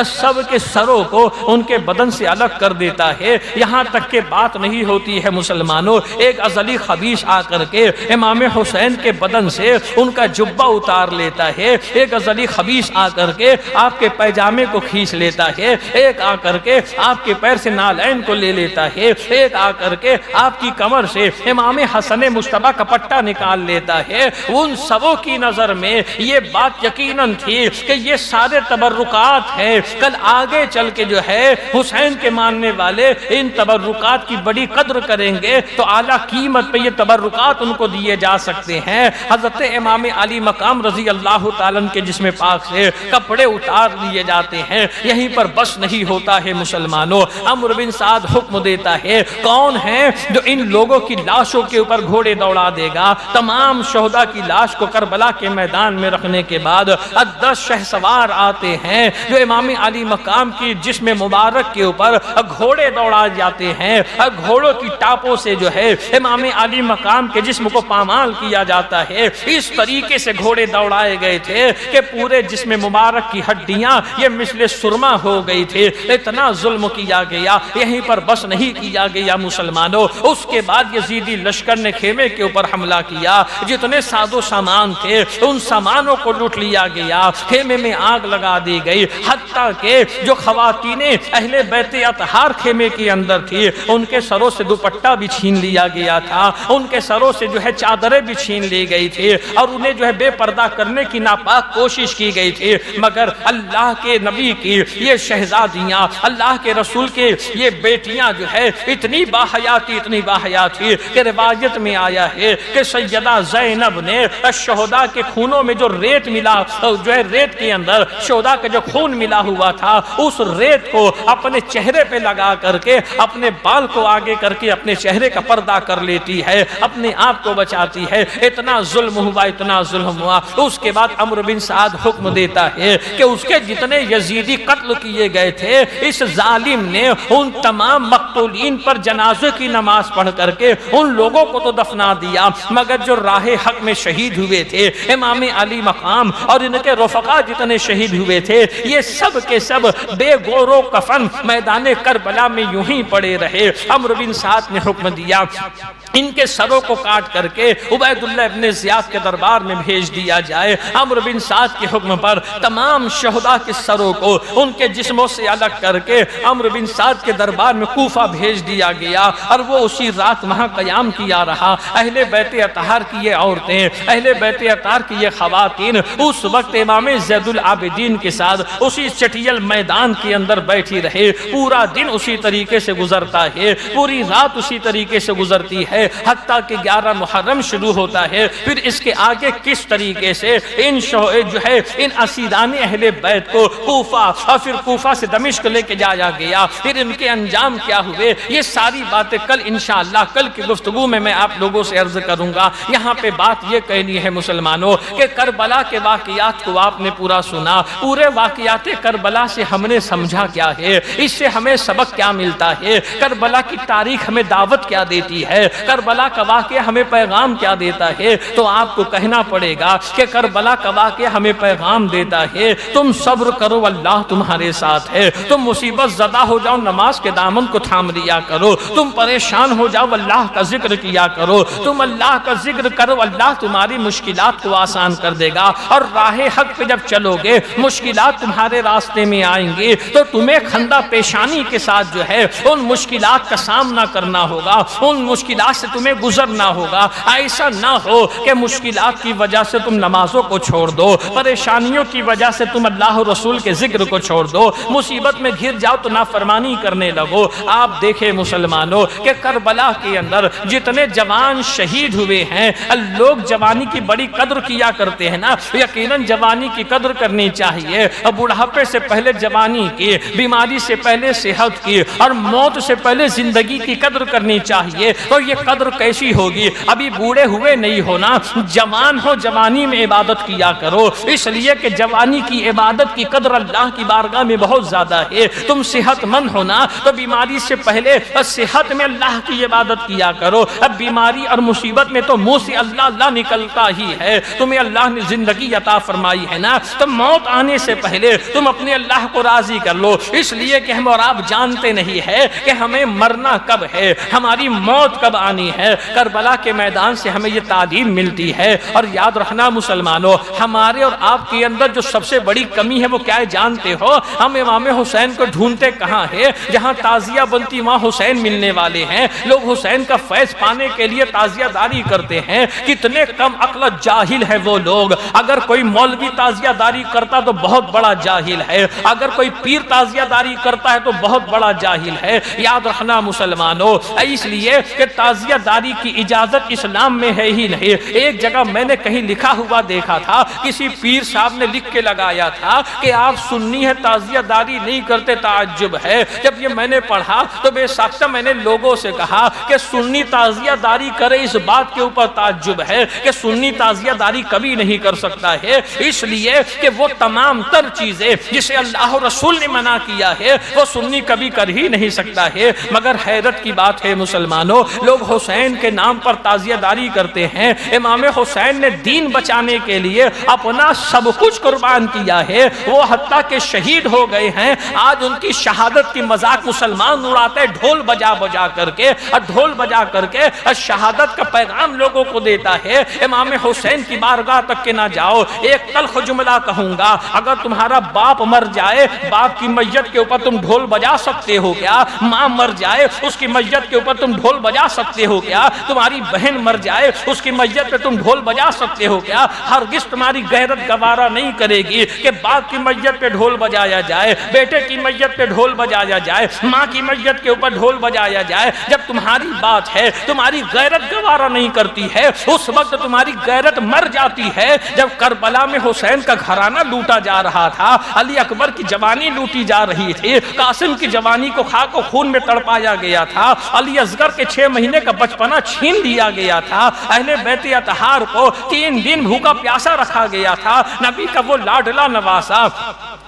سب کے سروں کو ان کے بدن سے الگ کر دیتا ہے۔ یہاں تک کہ بات نہیں ہوتی ہے مسلمانوں، ایک ازلی خبیث آ کر کے امام حسین کے بدن سے ان کا جبہ اتار لیتا ہے، ایک ازلی خبیث آ کر کے آپ کے پیجامے کو کھینچ لیتا ہے، ایک آ کر کے آپ کے پیر سے نالین کو لے لیتا ہے، ایک آ کر کے آپ کی کمر سے امام حسن مجتبی کا پٹا نکال لیتا ہے۔ ان سبوں کی نظر میں یہ بات یقیناً تھی کہ یہ سارے تبرکات ہے، کل آگے چل کے جو ہے حسین کے ماننے والے ان تبرکات کی بڑی قدر کریں گے تو اعلیٰ قیمت پہ یہ تبرکات ان کو دیے جا سکتے ہیں۔ حضرت امام علی مقام رضی اللہ تعالیٰ کے جسم پاک سے کپڑے اتار لیے جاتے ہیں۔ یہیں پر بس نہیں ہوتا ہے مسلمانوں، عمرو بن سعد حکم دیتا ہے کون ہے جو ان لوگوں کی لاشوں کے اوپر گھوڑے دوڑا دے گا۔ تمام شہداء کی لاش کو کربلا کے میدان میں رکھنے کے بعد 10 شہسوار آتے ہیں جو امام علی مقام کی جسم مبارک کے اوپر گھوڑے دوڑا جاتے ہیں، گھوڑوں کی ٹاپوں سے جو ہے امام علی مقام کے جسم کو پامال کیا جاتا ہے۔ اس طریقے سے گھوڑے دوڑائے گئے تھے کہ پورے جسم مبارک کی ہڈیاں یہ مثل سرما ہو گئی تھی، اتنا ظلم کیا گیا۔ یہیں پر بس نہیں کیا گیا مسلمانوں، اس کے بعد یزیدی لشکر نے خیمے کے اوپر حملہ کیا، جتنے ساز و سامان تھے ان سامانوں کو لوٹ لیا گیا، خیمے میں آگ لگا دی گئی، حتیٰ کہ جو خواتین اہل بیت اطہار خیمے کے اندر تھی ان کے سروں سے دوپٹہ بھی چھین لیا گیا تھا، ان کے سروں سے جو ہے چادریں بھی چھین لی گئی تھی اور انہیں جو ہے بے پردہ کرنے کی ناپاک کوشش کی گئی تھی۔ مگر اللہ کے نبی کی یہ شہزادیاں، اللہ کے رسول کے یہ بیٹیاں جو ہے اتنی باحیا تھی کہ روایت میں آیا ہے کہ سیدہ زینب نے شہداء کے خونوں میں جو ریت ملا، جو ہے ریت کے اندر شہداء کا جو خون خون ملا ہوا تھا اس ریت کو اپنے چہرے پہ لگا کر کے اپنے بال کو آگے کر کے اپنے چہرے کا پردہ کر لیتی ہے، اپنے آپ کو بچاتی ہے۔ اتنا ظلم ہوا، اتنا ظلم ہوا۔ اس کے بعد عمرو بن سعد حکم دیتا ہے کہ اس کے جتنے یزیدی قتل کیے گئے تھے اس ظالم نے ان تمام مقتولین پر جنازے کی نماز پڑھ کر کے ان لوگوں کو تو دفنا دیا، مگر جو راہ حق میں شہید ہوئے تھے، امام علی مقام اور ان کے رفقا جتنے شہید ہوئے تھے، یہ سب کے سب بے گور و کفن میدان کربلا میں یوں ہی پڑے رہے۔ عمرو بن سعد نے حکم دیا ان کے سروں کو کاٹ کر کے عبید اللہ ابن زیاد کے دربار میں بھیج دیا جائے۔ عمرو بن سعد کے حکم پر تمام شہداء کے سروں کو ان کے جسموں سے الگ کر کے عمرو بن سعد کے دربار میں کوفہ بھیج دیا گیا، اور وہ اسی رات وہاں قیام کیا رہا۔ اہل بیت اطہار کی یہ عورتیں، اہل بیت اطہار کی یہ خواتین اس وقت امام زید العابدین کے ساتھ اسی چٹیل میدان کے اندر بیٹھی رہے۔ پورا دن اسی طریقے سے گزرتا ہے، پوری رات اسی طریقے سے گزرتی ہے، حتیٰ کہ 11 محرم شروع ہوتا ہے۔ پھر اس کے آگے کس طریقے سے ان اسیران اہل بیت کو کوفہ اور پھر کوفہ سے دمشق لے کے جایا گیا، پھر ان کے انجام کیا ہوئے، یہ ساری باتیں کل انشاءاللہ کل کی گفتگو میں آپ لوگوں سے عرض کروں گا۔ یہاں پہ بات یہ کہنی ہے مسلمانوں کہ کربلا کے واقعات کو آپ نے پورا سنا، پورے واقعات کربلا سے ہم نے سمجھا کیا ہے، اس سے ہمیں سبق کیا ملتا ہے، کربلا کی تاریخ ہمیں دعوت کیا دیتی ہے، کربلا کا واقعہ ہمیں پیغام کیا دیتا ہے۔ تو آپ کو کہنا پڑے گا کہ کربلا کا واقعہ ہمیں پیغام دیتا ہے تم صبر کرو اللہ تمہارے ساتھ ہے، تم مصیبت زدہ ہو جاؤ نماز کے دامن کو تھام لیا کرو، تم پریشان ہو جاؤ اللہ کا ذکر کیا کرو، تم اللہ کا ذکر کرو اللہ تمہاری مشکلات کو آسان کر دے گا، اور راہ حق پہ جب چلو گے مشکلات تمہارے راستے میں آئیں گی تو تمہیں خندہ پیشانی کے ساتھ جو ہے ان مشکلات کا سامنا کرنا ہوگا، ان مشکلات سے تمہیں گزرنا ہوگا۔ ایسا نہ ہو کہ مشکلات کی وجہ سے تم نمازوں کو چھوڑ دو، پریشانیوں کی وجہ سے تم اللہ و رسول کے ذکر کو چھوڑ دو، مصیبت میں گھر جاؤ تو نافرمانی کرنے لگو۔ آپ دیکھیں مسلمانوں کہ کربلا کے اندر جتنے جوان شہید ہوئے ہیں، لوگ جوانی کی بڑی قدر کیا کرتے ہیں نا، یقیناً جوانی کی قدر کرنی چاہیے، بڑھاپے سے پہلے جوانی کی، بیماری سے پہلے صحت کی، اور موت سے پہلے زندگی کی قدر کرنی چاہیے۔ تو یہ قدر کیسی ہوگی؟ ابھی بوڑھے ہوئے نہیں ہونا، جوان ہو جوانی میں عبادت کیا کرو، اس لیے کہ جوانی کی عبادت کی قدر اللہ کی بارگاہ میں بہت زیادہ ہے۔ تم صحت مند ہونا تو بیماری سے پہلے صحت میں اللہ کی عبادت کیا کرو، اب بیماری اور مصیبت میں تو منہ سے اللہ اللہ نکلتا ہی ہے، تمہیں اللہ نے زندگی عطا فرمائی ہے نا، تو موت آنے سے پہلے تم اپنے اللہ کو راضی کر لو، اس لیے کہ ہم اور آپ جانتے نہیں ہے کہ ہمیں مرنا کب ہے، ہماری موت کب آنی ہے۔ کربلا کے میدان سے ہمیں یہ تعلیم ملتی ہے۔ اور یاد رکھنا مسلمانوں، ہمارے اور آپ کے اندر جو سب سے بڑی کمی ہے وہ کیا ہے جانتے ہو؟ ہم امام حسین کو ڈھونڈتے کہاں ہے؟ جہاں تعزیہ بنتی وہاں حسین ملنے والے ہیں، لوگ حسین کا فیض پانے کے لیے تعزیہ داری کرتے ہیں۔ کتنے کم عقل جاہل ہے وہ لوگ، اگر کوئی مولوی تعزیہ داری کرتا تو بہت بڑا جاہل ہے، اگر کوئی پیر تعزیہ داری کرتا ہے تو بہت بڑا جاہل ہے۔ یاد رکھنا مسلمانوں، اس لیے کہ تعزیہ داری کی اجازت اسلام میں ہے ہی نہیں۔ ایک جگہ میں نے کہیں لکھا ہوا دیکھا تھا، کسی پیر صاحب نے لکھ کے لگایا تھا کہ آپ سنی ہے تعزیہ داری نہیں کرتے، تعجب ہے۔ جب یہ میں نے پڑھا تو بے ساختہ میں نے لوگوں سے کہا کہ سنی تعزیہ داری کرے، اس بات کے اوپر تعجب ہے کہ سنی تعزیہ داری کبھی نہیں کر سکتا ہے، اس لیے کہ وہ تمام تر چیزیں جسے اللہ رسول نے منع کیا ہے وہ سنی کبھی کر ہی نہیں سکتا ہے۔ مگر حیرت کی بات ہے مسلمانوں، لوگ حسین کے نام پر تعزیہ داری کرتے ہیں۔ امام حسین نے دین بچانے کے لیے اپنا سب کچھ قربان کیا ہے، وہ حتیٰ کہ شہید ہو گئے ہیں۔ آج ان کی شہادت کی مذاق مسلمان اڑاتے ڈھول بجا بجا کر کے، ڈھول بجا کر کے شہادت کا پیغام لوگوں کو دیتا ہے۔ امام حسین کی بارگاہ تک کے نہ جاؤ، ایک تلخ جملہ کہوں گا، اگر تمہارا باپ مر جائے، باپ کی میت کے اوپر تم ڈھول بجا سکتے ہو کیا؟ ماں مر جائے، اس کی میت کے اوپر تم ڈھول بجا سکتے ہو کیا؟ تمہاری بہن مر جائے اس کی میت پہ تم ڈھول بجا سکتے ہو کیا؟ ہرگز تمہاری غیرت گوارا نہیں کرے گی کہ باپ کی میت پہ ڈھول بجایا جائے، بیٹے کی میت پہ ڈھول بجایا جائے، ماں کی میت کے اوپر ڈھول بجایا جائے۔ جب تمہاری بات ہے، تمہاری غیرت گوارا نہیں کرتی ہے، اس وقت تمہاری غیرت مر جاتی ہے۔ جب کربلا میں حسین کا گھرانہ لوٹا جا رہا تھا، علی اکبر کی جوانی لوٹی جا رہی تھی، قاسم کی جوانی کو خاک و خون میں تڑپایا گیا تھا، علی اصغر کے 6 مہینے کا بچپنا چھین لیا گیا تھا، اہل بیت اطہار کو 3 دن بھوکا پیاسا رکھا گیا تھا، نبی کا وہ لاڈلا نواسا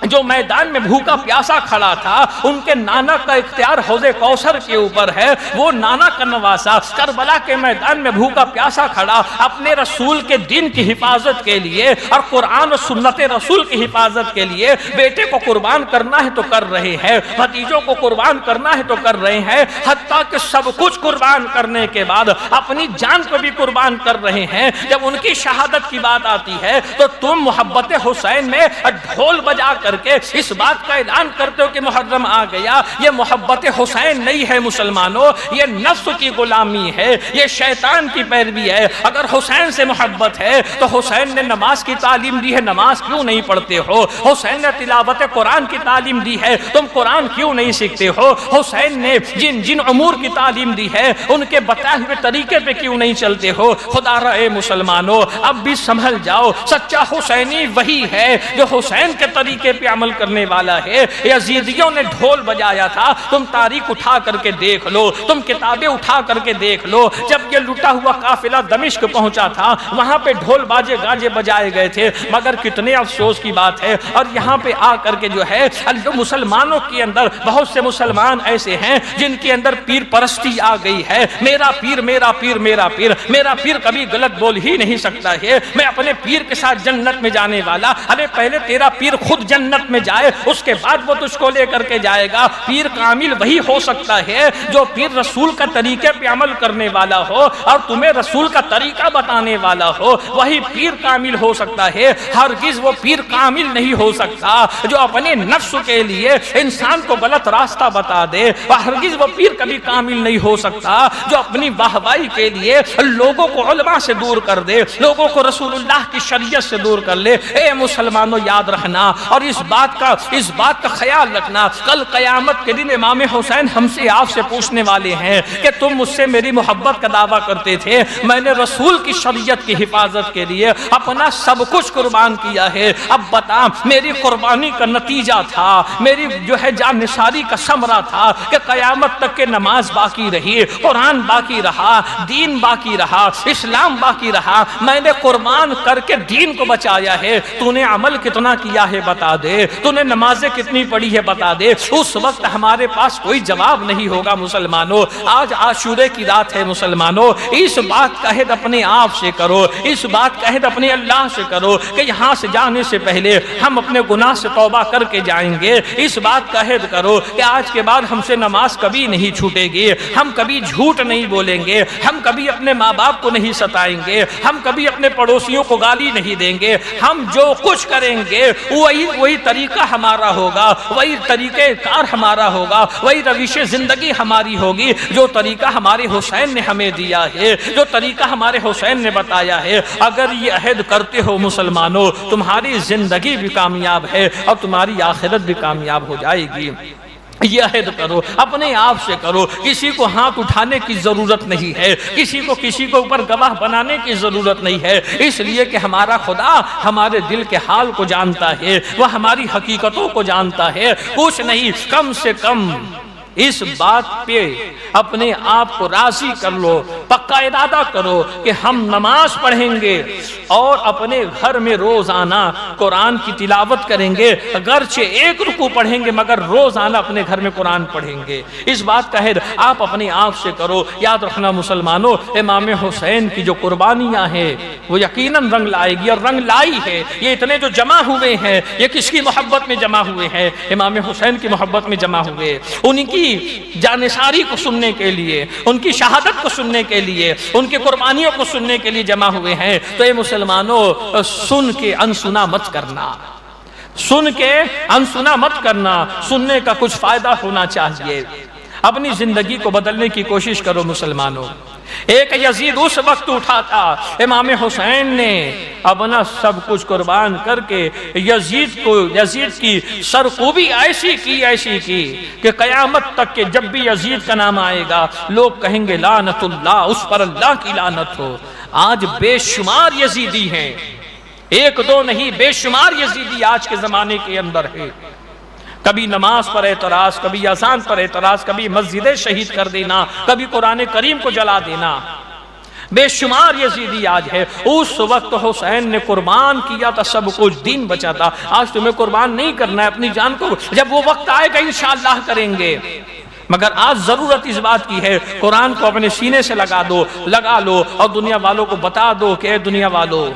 جو میدان میں بھوکا پیاسا کھڑا تھا، ان کے نانا کا اختیار حوض کوثر کے اوپر ہے، وہ نانا کا نواسا کربلا کے میدان میں بھوکا پیاسا کھڑا اپنے رسول کے دین کی حفاظت کے لیے اور قرآن و سنت رسول کی حفاظت کے لیے بیٹے کو قربان کرنا ہے تو کر رہے ہیں، بھتیجوں کو قربان کرنا ہے تو کر رہے ہیں، حتیٰ کہ سب کچھ قربان کرنے کے بعد اپنی جان کو بھی قربان کر رہے ہیں۔ جب ان کی شہادت کی بات آتی ہے تو تم محبت حسین میں ڈھول بجا کر کے اس بات کا اعلان کرتے ہو کہ محرم آ گیا۔ یہ محبت حسین نہیں ہے مسلمانوں، یہ نفس کی غلامی ہے، یہ شیطان کی پیروی ہے۔ اگر حسین سے محبت ہے تو حسین نے نماز کی تعلیم دی ہے، نماز کیوں نہیں پڑھتے ہو؟ حسین نے تلاوت قرآن کی تعلیم دی ہے، تم قرآن کیوں نہیں سیکھتے ہو؟ حسین نے جن امور کی تعلیم دی ہے ان کے بتائے ہوئے طریقے پہ کیوں نہیں چلتے ہو؟ خدا را اے مسلمانوں، اب بھی سنبھل جاؤ، سچا حسینی وہی ہے جو حسین کے طریقے پہ عمل کرنے والا ہے۔ یزیدیوں نے ڈھول بجایا تھا، تم تاریخ اٹھا کر کے دیکھ لو، تم کتابیں اٹھا کر کے دیکھ لو، جب یہ لٹا ہوا قافلہ دمشق پہنچا تھا وہاں پہ ڈھول باجے گاجے بجائے گئے تھے، مگر کتنے افسوس کی بات ہے، اور یہاں پہ آ کر کے جو ہے مسلمانوں کے اندر بہت سے مسلمان ایسے ہیں جن کے اندر پیر پرستی آ گئی ہے، میرا پیر میرا پیر میرا پیر، میرا پیر کبھی غلط بول ہی نہیں سکتا ہے، میں اپنے پیر کے ساتھ جنت میں جانے والا۔ ارے پہلے تیرا پیر خود جنت میں جائے، اس کے بعد وہ تجھ کو لے کر کے جائے گا۔ پیر کامل وہی ہو سکتا ہے جو پیر رسول کا طریقے پہ عمل کرنے والا ہو اور تمہیں رسول کا طریقہ بتانے والا ہو، وہی پیر کامل ہو سکتا ہے۔ ہرگز وہ پیر کامل نہیں ہو سکتا جو اپنے نفس کے لیے انسان کو غلط راستہ بتا دے، اور ہرگز وہ پیر کبھی کامل نہیں ہو سکتا جو اپنی واہوائی کے لیے لوگوں کو علماء سے دور کر دے، لوگوں کو رسول اللہ کی شریعت سے دور کر لے۔ اے مسلمانوں یاد رکھنا اور اس بات کا خیال رکھنا، کل قیامت کے دن امام حسین ہم سے آپ سے پوچھنے والے ہیں کہ تم مجھ سے میری محبت کا دعویٰ کرتے تھے، میں نے رسول کی شریعت کی حفاظت کے لیے اپنا سب کچھ قربان کیا ہے، اب بتا میری قربانی کا نتیجہ تھا، میری جو ہے جان نثاری کا ثمرہ تھا کہ قیامت تک کے نماز باقی رہی، قرآن باقی رہا، دین باقی رہا، اسلام باقی رہا، میں نے قربان کر کے دین کو بچایا ہے۔ تو نے عمل کتنا کیا ہے بتا دے، تو نے نمازیں کتنی پڑھی ہے بتا دے، اس وقت ہمارے پاس کوئی جواب نہیں ہوگا۔ مسلمانوں آج عاشورے کی رات ہے، مسلمانوں اس بات کا عہد اپنے آپ سے کرو، اس بات کا عہد اپنے اللہ سے کرو کہ یہاں سے جانے سے پہلے ہم اپنے گناہ سے توبہ کر کے جائیں گے۔ اس بات کا عہد کرو کہ آج کے بعد ہم سے نماز کبھی نہیں چھوٹے گی، ہم کبھی جھوٹ نہیں بولیں گے، ہم کبھی اپنے ماں باپ کو نہیں ستائیں گے، ہم کبھی اپنے پڑوسیوں کو گالی نہیں دیں گے، ہم جو کچھ کریں گے وہی طریقہ ہمارا ہوگا، وہی طریقہ کار ہمارا ہوگا، وہی روش زندگی ہماری ہوگی جو طریقہ ہمارے حسین نے ہمیں دیا ہے، جو طریقہ ہمارے حسین نے بتایا ہے۔ اگر یہ عہد کرتے ہو مسلمانوں، تمہاری زندگی بھی کامیاب ہے اور تمہاری آخرت بھی کامیاب ہو جائے گی۔ یہ عہد کرو، اپنے آپ سے کرو، کسی کو ہاتھ اٹھانے کی ضرورت نہیں ہے، کسی کو اوپر گواہ بنانے کی ضرورت نہیں ہے، اس لیے کہ ہمارا خدا ہمارے دل کے حال کو جانتا ہے، وہ ہماری حقیقتوں کو جانتا ہے۔ کچھ نہیں، کم سے کم اس بات پہ اپنے آپ کو راضی کر لو، پکا ارادہ کرو کہ ہم نماز پڑھیں گے اور اپنے گھر میں روزانہ قرآن کی تلاوت کریں گے، اگرچہ ایک رکوع پڑھیں گے مگر روزانہ اپنے گھر میں قرآن پڑھیں گے۔ اس بات کا عہد آپ اپنے آپ سے کرو۔ یاد رکھنا مسلمانوں، امام حسین کی جو قربانیاں ہیں وہ یقیناً رنگ لائے گی اور رنگ لائی ہے۔ یہ اتنے جو جمع ہوئے ہیں یہ کس کی محبت میں جمع ہوئے ہیں؟ امام حسین کی محبت میں جمع ہوئے، ان کی جانثاری کو سننے کے لیے، ان کی شہادت کو سننے کے لیے، ان کی قربانیوں کو سننے کے لیے جمع ہوئے ہیں۔ تو اے مسلمانوں، سن کے انسنا مت کرنا، سن کے انسنا مت کرنا، سننے کا کچھ فائدہ ہونا چاہیے۔ اپنی زندگی کو بدلنے کی کوشش کرو مسلمانوں۔ ایک یزید اس وقت اٹھا تھا، امام حسین نے اپنا سب کچھ قربان کر کے یزید کی سرکوبی ایسی کی کہ قیامت تک کہ جب بھی یزید کا نام آئے گا لوگ کہیں گے لعنت اللہ، اس پر اللہ کی لعنت ہو۔ آج بے شمار یزیدی ہیں، ایک دو نہیں، بے شمار یزیدی آج کے زمانے کے اندر ہے۔ کبھی نماز پر اعتراض، کبھی اذان پر اعتراض، کبھی مسجدیں شہید کر دینا، کبھی قرآن کریم کو جلا دینا، بے شمار یزیدی آج ہے۔ اس وقت حسین نے قربان کیا تھا سب کچھ، دین بچا تھا۔ آج تمہیں قربان نہیں کرنا ہے اپنی جان کو، جب وہ وقت آئے گا انشاءاللہ کریں گے۔ مگر آج ضرورت اس بات کی ہے قرآن کو اپنے سینے سے لگا لو اور دنیا والوں کو بتا دو کہ اے دنیا والوں،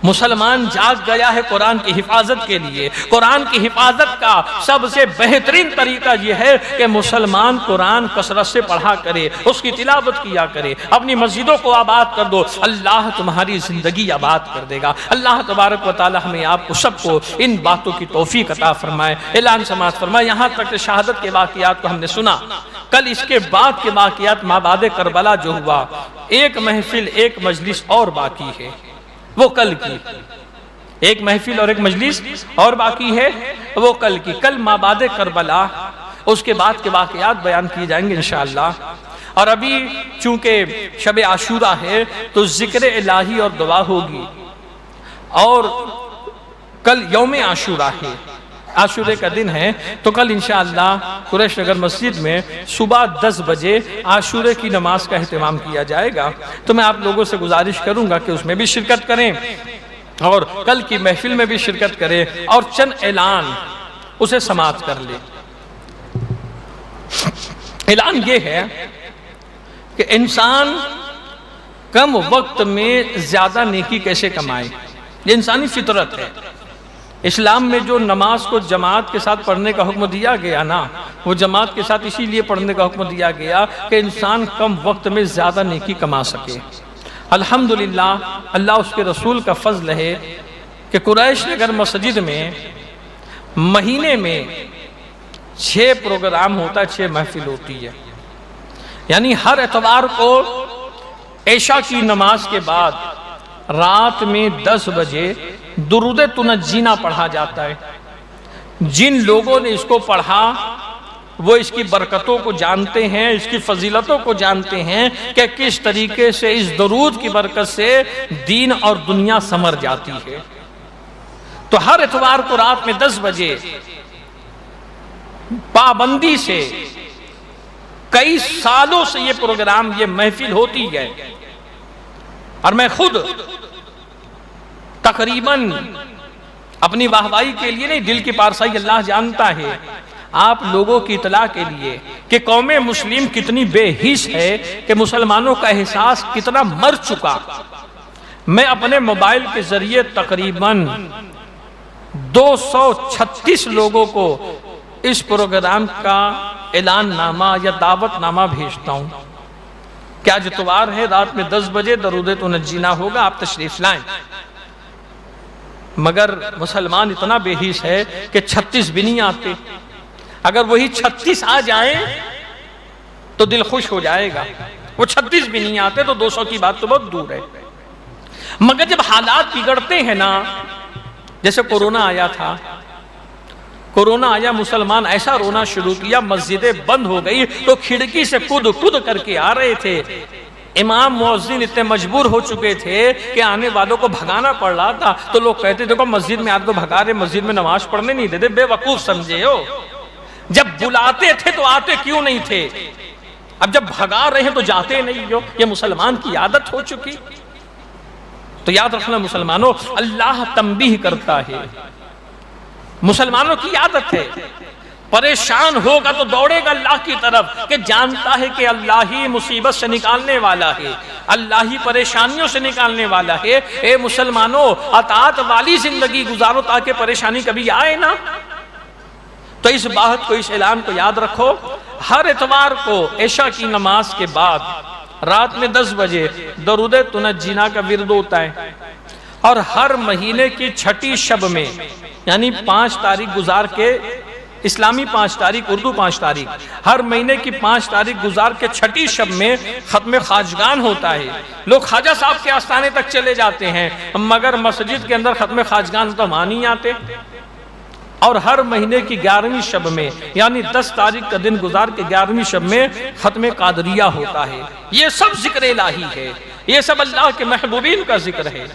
مسلمان جاگ گیا ہے قرآن کی حفاظت کے لیے۔ قرآن کی حفاظت کا سب سے بہترین طریقہ یہ ہے کہ مسلمان قرآن کثرت سے پڑھا کرے، اس کی تلاوت کیا کرے، اپنی مسجدوں کو آباد کر دو، اللہ تمہاری زندگی آباد کر دے گا۔ اللہ تبارک و تعالی ہمیں آپ کو سب کو ان باتوں کی توفیق عطا فرمائے۔ اعلان سماعت فرمائے۔ یہاں تک کہ شہادت کے واقعات کو ہم نے سنا، کل اس کے بعد کے واقعات مابعد کربلا جو ہوا، ایک محفل ایک مجلس اور باقی ہے، وہ کل کی ایک محفل اور ایک مجلس اور باقی ہے، وہ کل کی۔ کل مابعد کربلا، اس کے بعد کے واقعات بیان کیے جائیں گے انشاءاللہ۔ اور ابھی چونکہ شب عاشورہ ہے تو ذکر الہی اور دعا ہوگی، اور کل یوم عاشورہ ہے، عاشورے کا دن ہے، تو کل انشاءاللہ قریش نگر مسجد میں صبح 10 بجے عاشورے کی نماز کا اہتمام کیا جائے گا۔ تو میں آپ لوگوں سے گزارش کروں گا کہ اس میں بھی شرکت کریں اور کل کی محفل میں بھی شرکت کریں، اور چند اعلان اسے سماعت کر لیں۔ اعلان یہ ہے کہ انسان کم وقت میں زیادہ نیکی کیسے کمائے، یہ انسانی فطرت ہے۔ اسلام میں جو نماز کو جماعت کے ساتھ پڑھنے کا حکم دیا گیا نا، وہ جماعت کے ساتھ اسی لیے پڑھنے کا حکم دیا گیا کہ انسان کم وقت میں زیادہ نیکی کما سکے۔ الحمدللہ اللہ اس کے رسول کا فضل ہے کہ قریش نگر مسجد میں مہینے میں 6 پروگرام ہوتا ہے، 6 محفل ہوتی ہے، یعنی ہر اتوار کو عشاء کی نماز کے بعد رات میں 10 بجے درود تنجینا پڑھا جاتا ہے۔ جن لوگوں نے اس کو پڑھا وہ اس کی برکتوں کو جانتے ہیں، اس کی فضیلتوں کو جانتے ہیں کہ کس طریقے سے اس درود کی برکت سے دین اور دنیا سنور جاتی ہے۔ تو ہر اتوار کو رات میں 10 بجے پابندی سے کئی سالوں سے یہ پروگرام، یہ محفل ہوتی ہے، اور میں خود تقریباً اپنی واہوائی کے لیے نہیں، دل کی پارسائی اللہ جانتا ہے، آپ لوگوں کی اطلاع کے لیے کہ قوم مسلم کتنی بے حس ہے، کہ مسلمانوں کا احساس کتنا مر چکا۔ میں اپنے موبائل کے ذریعے تقریباً 236 لوگوں کو اس پروگرام کا اعلان نامہ یا دعوت نامہ بھیجتا ہوں کہ آج اتوار ہے، رات میں 10 بجے درود تنجینا ہوگا، آپ تشریف لائیں۔ مگر مسلمان اتنا بے حس ہے کہ 36 بھی نہیں آتے۔ اگر وہی 36 آ جائیں تو دل خوش ہو جائے گا، وہ 36 بھی نہیں آتے تو 200 کی بات تو بہت دور ہے۔ مگر جب حالات بگڑتے ہیں نا، جیسے کورونا آیا تھا، کورونا آیا، مسلمان ایسا رونا شروع کیا، مسجدیں بند ہو گئی تو کھڑکی سے کود کر کے آ رہے تھے۔ امام مؤذن اتنے مجبور ہو چکے تھے کہ آنے والوں کو بھگانا پڑ رہا تھا، تو لوگ کہتے دیکھو مسجد میں آپ کو بھگا رہے، مسجد میں نماز پڑھنے نہیں دیتے، بے وقوف سمجھے ہو، جب بلاتے تھے تو آتے کیوں نہیں تھے، اب جب بھگا رہے ہیں تو جاتے نہیں ہو۔ یہ مسلمان کی عادت ہو چکی۔ تو یاد رکھنا مسلمانوں، اللہ تنبیہ کرتا ہے، مسلمانوں کی عادت ہے، پریشان ہوگا تو دوڑے گا اللہ کی طرف، کہ جانتا ہے کہ اللہ ہی مصیبت سے نکالنے والا ہے، اللہ ہی پریشانیوں سے نکالنے والا ہے۔ اے مسلمانوں، اطاعت والی زندگی گزارو تاکہ پریشانی کبھی آئے نا۔ تو اس بات کو، اس اعلان کو یاد رکھو، ہر اتوار کو عشاء کی نماز کے بعد رات میں 10 بجے درود تنجینا کا ورد ہوتا ہے، اور ہر مہینے کی 6ٹی شب میں، یعنی 5 تاریخ گزار کے اسلامی 5 تاریخ، اردو 5 تاریخ، ہر مہینے کی 5 تاریخ گزار کے چھٹی شب میں ختم خواجگان ہوتا ہے۔ لوگ خواجہ صاحب کے آستانے تک چلے جاتے ہیں، مگر مسجد کے اندر ختم خواجگان تو وہاں نہیں آتے۔ اور ہر مہینے کی 11ویں شب میں یعنی 10 تاریخ کا دن گزار کے 11ویں شب میں ختم قادریہ ہوتا ہے۔ یہ سب ذکر الہی ہے، یہ سب اللہ کے محبوبین کا ذکر ہے۔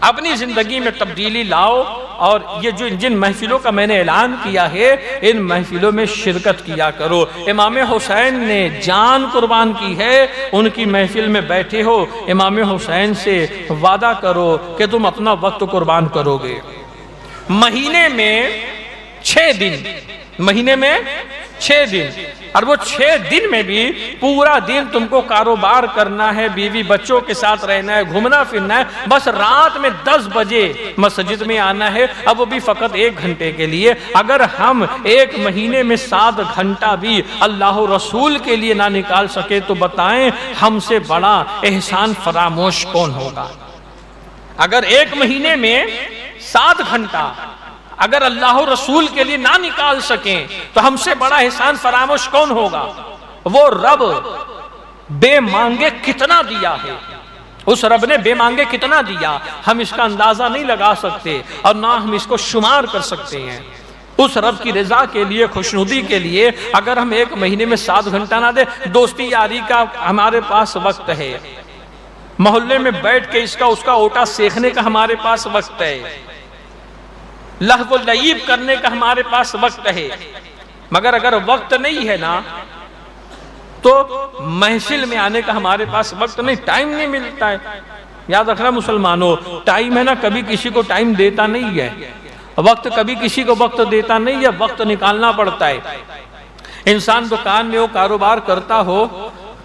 اپنی زندگی میں تبدیلی لاؤ، اور یہ جن محفلوں کا میں نے اعلان کیا ہے ان محفلوں میں شرکت کیا کرو۔ امام حسین نے جان قربان کی ہے، ان کی محفل میں بیٹھے ہو، امام حسین سے وعدہ کرو کہ تم اپنا وقت قربان کرو گے۔ مہینے میں 6 دن، مہینے میں 6 دن، اور وہ 6 دن میں بھی پورا دن تم کو کاروبار کرنا ہے، بیوی بچوں کے ساتھ رہنا ہے، گھومنا پھرنا ہے، بس رات میں 10 بجے مسجد میں آنا ہے، اب وہ بھی فقط 1 گھنٹے کے لیے۔ اگر ہم 1 مہینے میں 7 گھنٹہ بھی اللہ رسول کے لیے نہ نکال سکے تو بتائیں ہم سے بڑا احسان فراموش کون ہوگا؟ اگر 1 مہینے میں 7 گھنٹہ اگر اللہ رسول کے لیے نہ نکال سکیں تو ہم سے بڑا احسان فراموش کون ہوگا؟ وہ رب بے مانگے کتنا دیا ہے، اس رب نے بے مانگے کتنا دیا، ہم اس کا اندازہ نہیں لگا سکتے اور نہ ہم اس کو شمار کر سکتے ہیں۔ اس رب کی رضا کے لیے، خوشنودی کے لیے اگر ہم 1 مہینے میں 7 گھنٹہ نہ دیں، دوستی یاری کا ہمارے پاس وقت ہے، محلے میں بیٹھ کے اس کا اوٹا سیکھنے کا ہمارے پاس وقت ہے، لہو و لعب کرنے کا ہمارے پاس وقت ہے، مگر اگر وقت نہیں ہے نا تو محفل میں آنے کا ہمارے پاس وقت نہیں، ٹائم نہیں ملتا ہے۔ یاد رکھنا مسلمانوں، ٹائم ہے نا کبھی کسی کو ٹائم دیتا نہیں ہے، وقت کبھی کسی کو وقت دیتا نہیں ہے، وقت نکالنا پڑتا ہے۔ انسان دکان میں وہ کاروبار کرتا ہو،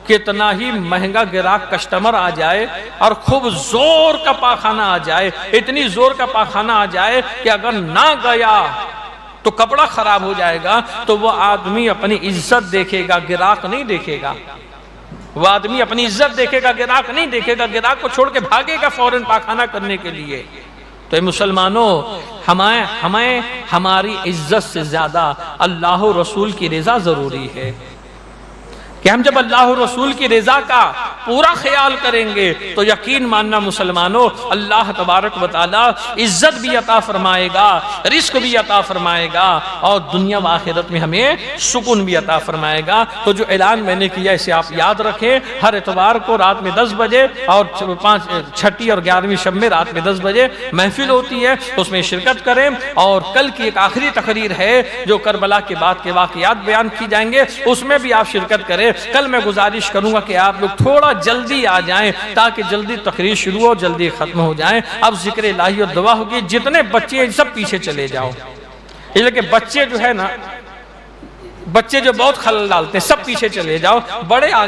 کتنا ہی مہنگا گراہک کسٹمر آ جائے اور خوب زور کا پاخانہ آ جائے، اتنی زور کا پاخانہ آ جائے کہ اگر نہ گیا تو کپڑا خراب ہو جائے گا، تو وہ آدمی اپنی عزت دیکھے گا، گراہک نہیں دیکھے گا۔ وہ آدمی اپنی عزت دیکھے گا، گراہک نہیں دیکھے گا، گراہک کو چھوڑ کے بھاگے گا فوراً پاخانہ کرنے کے لیے۔ تو اے مسلمانوں، ہمیں ہماری عزت سے زیادہ اللہ رسول کی رضا ضروری ہے، کہ ہم جب اللہ رسول کی رضا کا پورا خیال کریں گے تو یقین ماننا مسلمانوں، اللہ تبارک و تعالی عزت بھی عطا فرمائے گا، رزق بھی عطا فرمائے گا، اور دنیا و آخرت میں ہمیں سکون بھی عطا فرمائے گا۔ تو جو اعلان میں نے کیا اسے آپ یاد رکھیں، ہر اتوار کو رات میں 10 بجے اور چھٹی اور 11ویں شب میں رات میں 10 بجے محفل ہوتی ہے، اس میں شرکت کریں۔ اور کل کی ایک آخری تقریر ہے جو کربلا کے بعد کے واقعات بیان کی جائیں گے، اس میں بھی آپ شرکت کریں۔ کل میں گزارش کروں گا کہ آپ لوگ تھوڑا جلدی آ جائیں تاکہ جلدی تقریر شروع ہو، جلدی ختم ہو جائیں۔ اب ذکر الہی اور دعا ہوگی، جتنے بچے ہیں سب پیچھے چلے جاؤ، اس لیے کہ بچے جو ہے نا، بچے جو بہت خلل ڈالتے ہیں، سب پیچھے چلے جاؤ، بڑے آگے